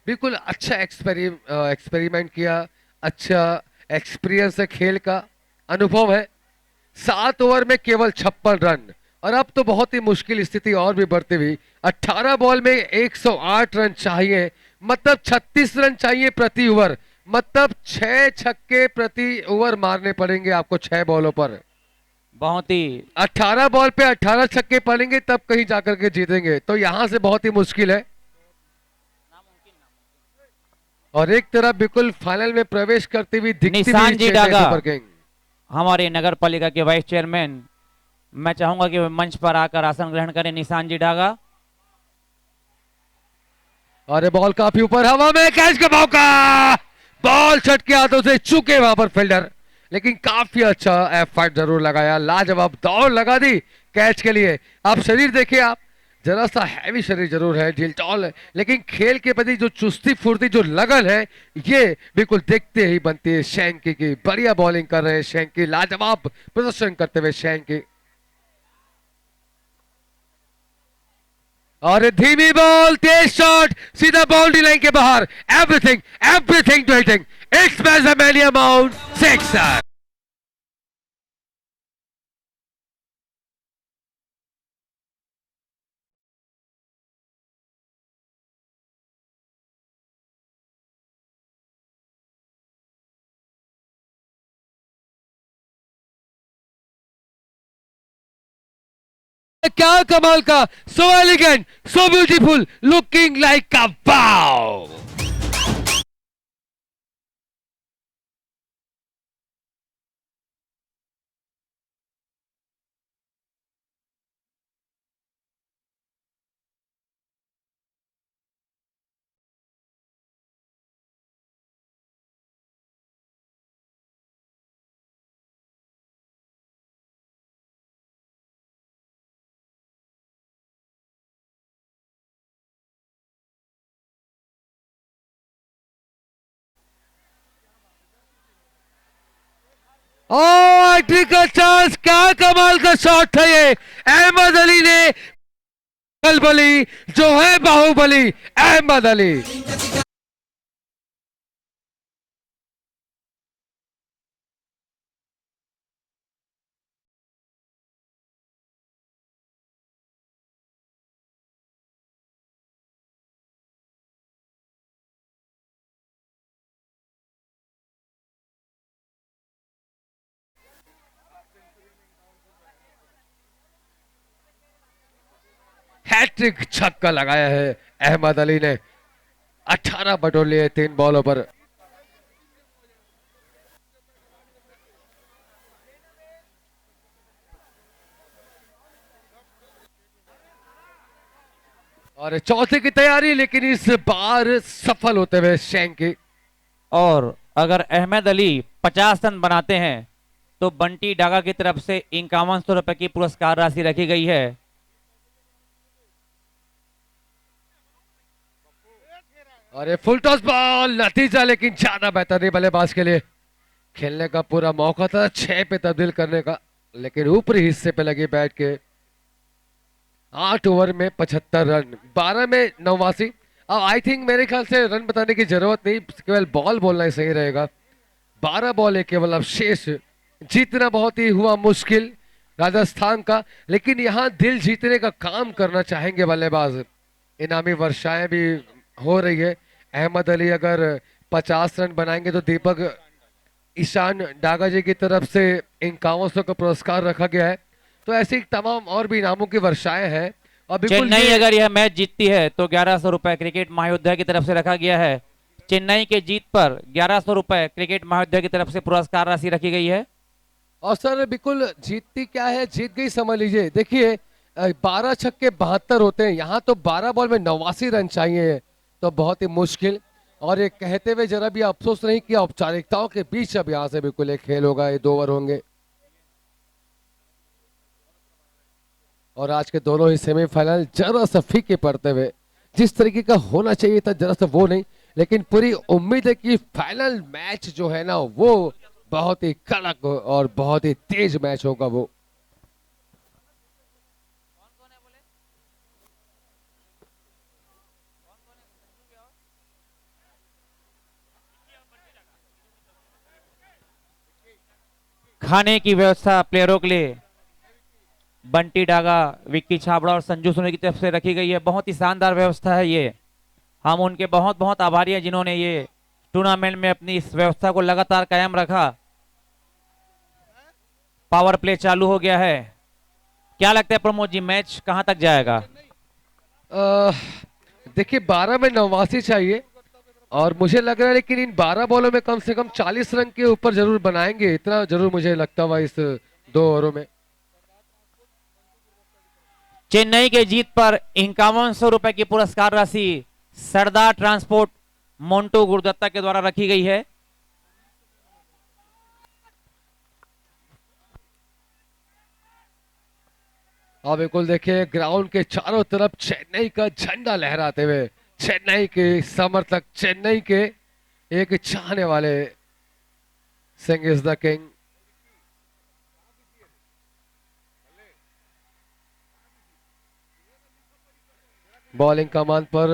बिल्कुल अच्छा एक्सपेरिमेंट किया, अच्छा एक्सपीरियंस है, खेल का अनुभव है। 7 ओवर में केवल 56 रन, और अब तो बहुत ही मुश्किल स्थिति और भी बढ़ती हुई। 18 बॉल में 108 रन चाहिए, मतलब 36 रन चाहिए प्रति ओवर, मतलब 6 छक्के प्रति ओवर मारने पड़ेंगे आपको 6 बॉलों पर। बहुत ही 18 बॉल पे 18 छक्के पड़ेंगे तब कहीं जाकर के जीतेंगे, तो यहां से बहुत ही मुश्किल है। और एक तरफ बिल्कुल फाइनल में प्रवेश करती हुई दिखती निशान हुई जी चेन्नई डागा। Super king. हमारे नगर पालिका के वाइस चेयरमैन, मैं चाहूंगा कि वे मंच पर आकर आसन ग्रहण करें। निशान जी डागा। अरे बॉल काफी ऊपर हवा में, कैच का मौका, बॉल छट के हाथों से चुके वहां पर फील्डर, लेकिन काफी अच्छा एफर्ट जरूर लगाया, लाजवाब दौड़ लगा दी कैच के लिए। आप शरीर देखिए, आप जरा सा हैवी शरीर जरूर है, ढील टॉल है, लेकिन खेल के प्रति जो चुस्ती फुर्ती, जो लगन है, ये बिल्कुल देखते ही बनती है शैंकी की। बढ़िया बॉलिंग कर रहे हैं शैंकी, लाजवाब प्रदर्शन करते हुए शैंकी। और धीमी बॉल, तेज शॉट, सीधा बाउंड्री लाइन के बाहर। Everything everything to hitting, it's मैज़मेलिया माउंट, सिक्सर। क्या कमाल का, so elegant, so beautiful, looking like a wow. Hat trick का चांस, क्या कमाल का शॉट था ये, अहमद अली ने, बली जो है बाहुबली, अहमद अली। हैट्रिक हैट्रिक छक्का लगाया है अहमद अली ने। 18 बटोर लिए 3 बॉलों पर। और चौथे की तैयारी, लेकिन इस बार सफल होते हुए शैंकी। और अगर अहमद अली 50 रन बनाते हैं तो बंटी डागा की तरफ से 5100 रुपए की पुरस्कार राशि रखी गई है। और ये फुल टॉस बॉल, नतीजा लेकिन ज्यादा बेहतर नहीं बल्लेबाज के लिए। खेलने का पूरा मौका था 6 पे तब्दील करने का, लेकिन ऊपरी हिस्से पे लगी बैट के। 8 ओवर में 75 रन, 12 में 89। अब आई थिंक मेरे ख्याल से रन बताने की जरूरत नहीं, केवल बॉल बोलना ही सही रहेगा। 12 बॉल है केवल अब शेष। जीतना बहुत ही हुआ मुश्किल राजस्थान का, लेकिन यहाँ दिल जीतने का काम करना चाहेंगे बल्लेबाज। इनामी वर्षाएं भी हो रही है। अहमद अली अगर 50 रन बनाएंगे तो दीपक ईशान डागा जी की तरफ से 5100 का पुरस्कार रखा गया है। तो ऐसी तमाम और भी इनामों की वर्षाएं हैं। और बिल्कुल चेन्नई अगर यह मैच जीतती है तो 1100 रुपए क्रिकेट महायोद्धा की तरफ से रखा गया है। चेन्नई के जीत पर 1100 रुपए क्रिकेट महायोद्धा की तरफ से पुरस्कार राशि रखी गई है। और सर बिल्कुल जीतती क्या है, जीत गई समझ लीजिए। देखिए 12 छक्के 72 होते हैं, यहाँ तो 12 बॉल में 89 रन चाहिए, तो बहुत ही मुश्किल। और ये कहते हुए जरा भी अफसोस नहीं किया, औपचारिकताओं के बीच अब यहाँ से बिल्कुल एक खेल होगा, ये 2 ओवर होंगे। और आज के दोनों ही सेमीफाइनल जरा सा फीके पड़ते हुए, जिस तरीके का होना चाहिए था जरा सा वो नहीं, लेकिन पूरी उम्मीद है कि फाइनल मैच जो है ना वो बहुत ही कड़क और बहुत ही तेज मैच होगा वो। खाने की व्यवस्था प्लेयरों के लिए बंटी डागा, विक्की छाबड़ा और संजू सोनी की तरफ से रखी गई है। बहुत ही शानदार व्यवस्था है ये। हम उनके बहुत बहुत आभारी हैं जिन्होंने ये टूर्नामेंट में अपनी इस व्यवस्था को लगातार कायम रखा। पावर प्ले चालू हो गया है। क्या लगता है प्रमोद जी, मैच कहां तक जाएगा? देखिए 12 में 89 चाहिए और मुझे लग रहा है, लेकिन इन 12 बॉलों में कम से कम 40 रन के ऊपर जरूर बनाएंगे, इतना जरूर मुझे लगता हुआ इस 2 ओवरों में। चेन्नई के जीत पर 5100 रुपए की पुरस्कार राशि सरदार ट्रांसपोर्ट मोन्टू गुरुदत्ता के द्वारा रखी गई है। और बिल्कुल देखिए ग्राउंड के चारों तरफ चेन्नई का झंडा लहराते हुए, चेन्नई के समर्थक, चेन्नई के एक चाहने वाले, Singh is the king. Bowling कमान पर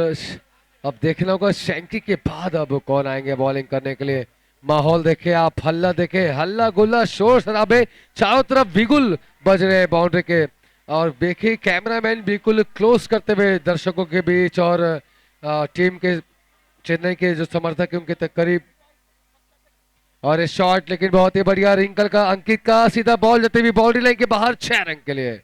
अब देखना होगा शैंकी के बाद अब कौन आएंगे बॉलिंग करने के लिए। माहौल देखे आप, हल्ला देखे, हल्ला गुल्ला शोर शराबे चारों तरफ बिगुल बज रहे हैं बाउंड्री के। और देखिए कैमरामैन बिल्कुल क्लोज करते हुए दर्शकों के बीच और टीम के, चेन्नई के जो समर्थक है उनके करीब। और ये शॉट लेकिन बहुत ही बढ़िया रिंकल का, अंकित का सीधा बॉल जाते हुए बाउंड्री लाइन के बाहर 6 रन के लिए।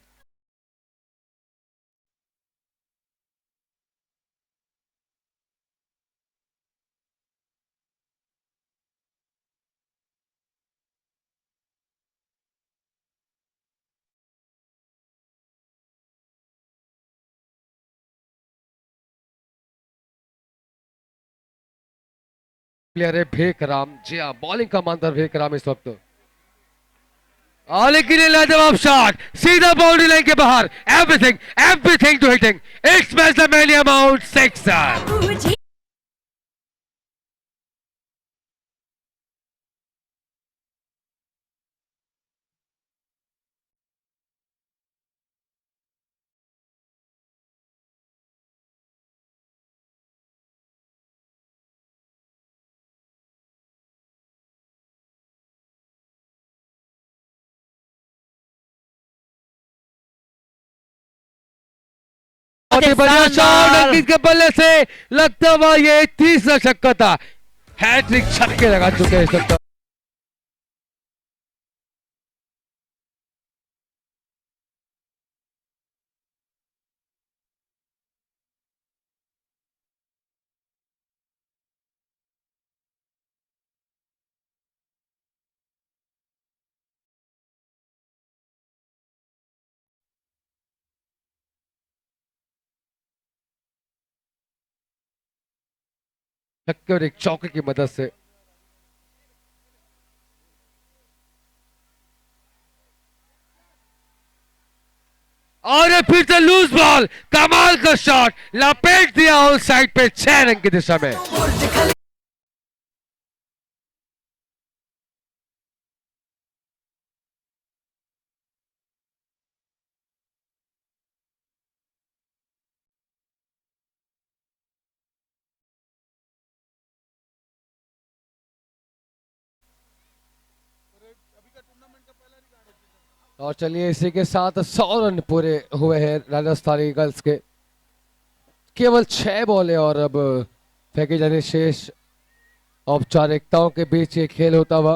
प्लेयर है भेक राम, जी हाँ बॉलिंग कमांडर भेक राम इस वक्त। लेकिन लाजवाब शॉट सीधा बाउंड्री लाइन के बाहर, everything everything to hitting, it's match the many amount 6 run. बहुत ही बढ़िया शॉट अंकित के बल्ले से, लगता हुआ ये तीसरा छक्का था। हैट्रिक छक्के लगा चुके हैं इस वक्त। छक्के और एक चौके की मदद से। और ये फिर से लूज बॉल, कमाल का शॉट, लपेट दिया ऑन साइड पे 6 रन की दिशा में। और चलिए इसी के साथ 100 रन पूरे हुए हैं राजस्थान ईगल्स के। केवल 6 बॉलें और अब फेंके जाने शेष औपचारिकताओं के बीच ये खेल होता हुआ।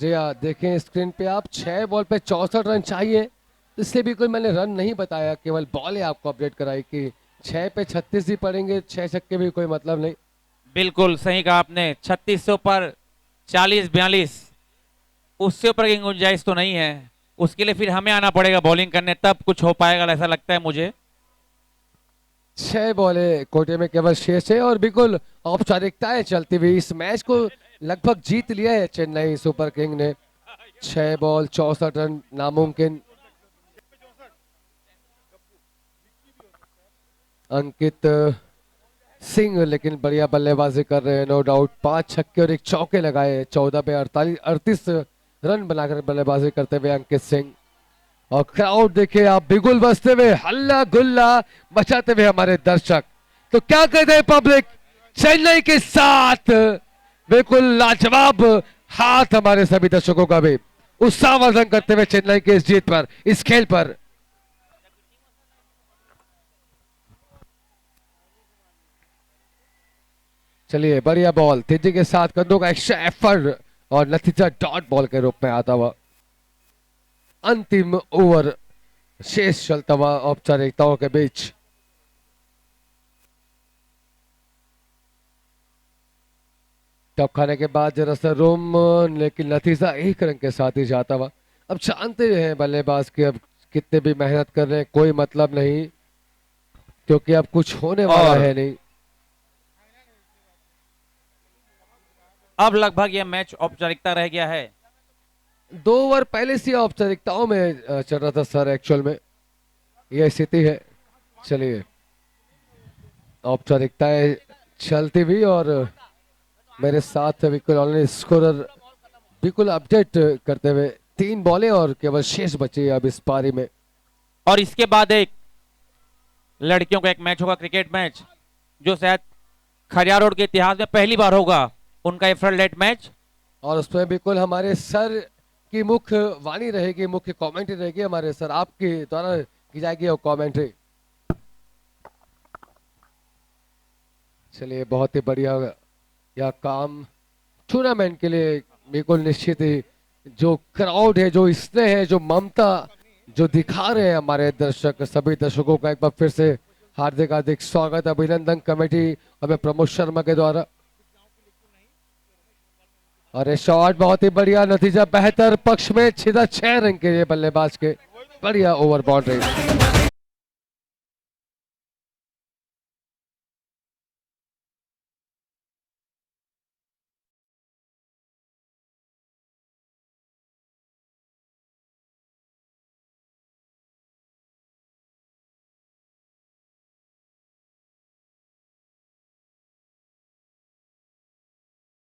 जी हाँ, देखें स्क्रीन पे आप 6 बॉल पे 64 रन चाहिए। इसलिए भी कोई मैंने रन नहीं बताया, केवल बॉलें आपको अपडेट कराई कि 6 पे 36 ही पड़ेंगे, 6 छक्के भी कोई मतलब नहीं। बिल्कुल सही कहा आपने। 3600 पर 40-42, उससे ऊपर की गुंजाइश तो नहीं है। उसके लिए फिर हमें आना पड़ेगा बॉलिंग करने, तब कुछ हो पाएगा ऐसा लगता है मुझे। 6 बॉलें कोटे में केवल शेष है और बिल्कुल औपचारिकताएं चलती हुई इस मैच को लगभग जीत लिया है चेन्नई सुपर किंग ने। 6 बॉल 64 रन नामुमकिन। अंकित सिंह लेकिन बढ़िया बल्लेबाजी कर रहे हैं, नो डाउट। 5 छक्के और एक चौके लगाए, 14 पे 38 रन बनाकर बल्लेबाजी करते हुए अंकित सिंह। और क्राउड देखिए आप, बिगुल बजते हुए, हल्ला गुल्ला मचाते हुए हमारे दर्शक। तो क्या कहते हैं पब्लिक, चेन्नई के साथ बिल्कुल लाजवाब हाथ हमारे सभी दर्शकों का भी उत्साहवर्धन करते हुए चेन्नई की इस जीत पर, इस खेल पर। चलिए बढ़िया बॉल, तेजी के साथ कंधों का एक्स्ट्रा एफर्ट और नतीजा डॉट बॉल के रूप में आता हुआ। अंतिम ओवर शेष चलता हुआ औपचारिकताओं के बीच। टॉप खाने के बाद जरा सा रोम, लेकिन नतीजा 1 रन के साथ ही जाता हुआ। अब जानते हैं बल्लेबाज की अब कितने भी मेहनत कर रहे हैं कोई मतलब नहीं, क्योंकि अब कुछ होने वाला और है नहीं। अब लगभग यह मैच औपचारिकता रह गया है। 2 ओवर पहले से औपचारिकताओं में चल रहा था सर, एक्चुअल में यह स्थिति है। चलिए औपचारिकताएं चलती हुई और मेरे साथ बिल्कुल ऑनलाइन स्कोरर बिल्कुल अपडेट करते हुए। 3 बॉलें और केवल शेष बची है अब इस पारी में। और इसके बाद एक लड़कियों का एक मैच होगा, क्रिकेट मैच, जो शायद खरियार रोड के इतिहास में पहली बार होगा उनका ये फ्रंट लाइट मैच। और उसमें बिल्कुल हमारे सर की मुख्य वाणी रहेगी, मुख्य कमेंट्री रहेगी हमारे सर आपके द्वारा की जाएगी वो कमेंट्री। चलिए बहुत ही बढ़िया यह काम टूर्नामेंट के लिए बिल्कुल निश्चित ही। जो क्राउड है, जो स्नेह है, जो ममता जो दिखा रहे हैं हमारे दर्शक, सभी दर्शकों का एक बार फिर से हार्दिक हार्दिक स्वागत, अभिनंदन कमेटी और प्रमोद शर्मा के द्वारा। और ये शॉट बहुत ही बढ़िया, नतीजा बेहतर पक्ष में, सीधा 6 रन के लिए बल्लेबाज के, बढ़िया ओवर बाउंड्री।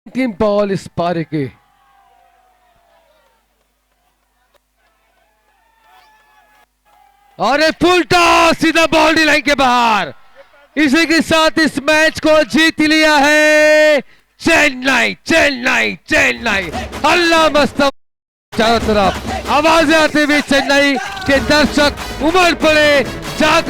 अंतिम बॉल इस पारी की। और एक फुल टॉस सीधा बाउंड्री लाइन के बाहर। इसी के साथ इस मैच को जीत लिया है चेन्नई, चेन्नई, चेन्नई। हल्ला मस्त चारों तरफ, आवाजें आते हुए चेन्नई के दर्शक उमड़ पड़े, जाग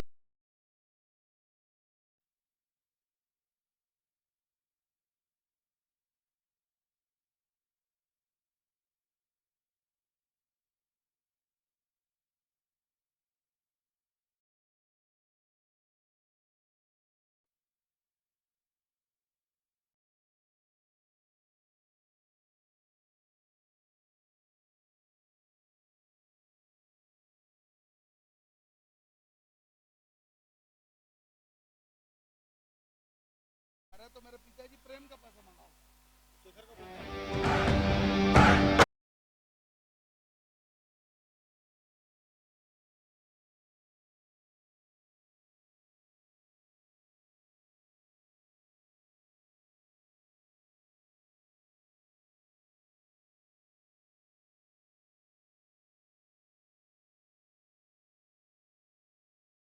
अरे तो मेरे पिताजी प्रेम का पैसा मंगाओ।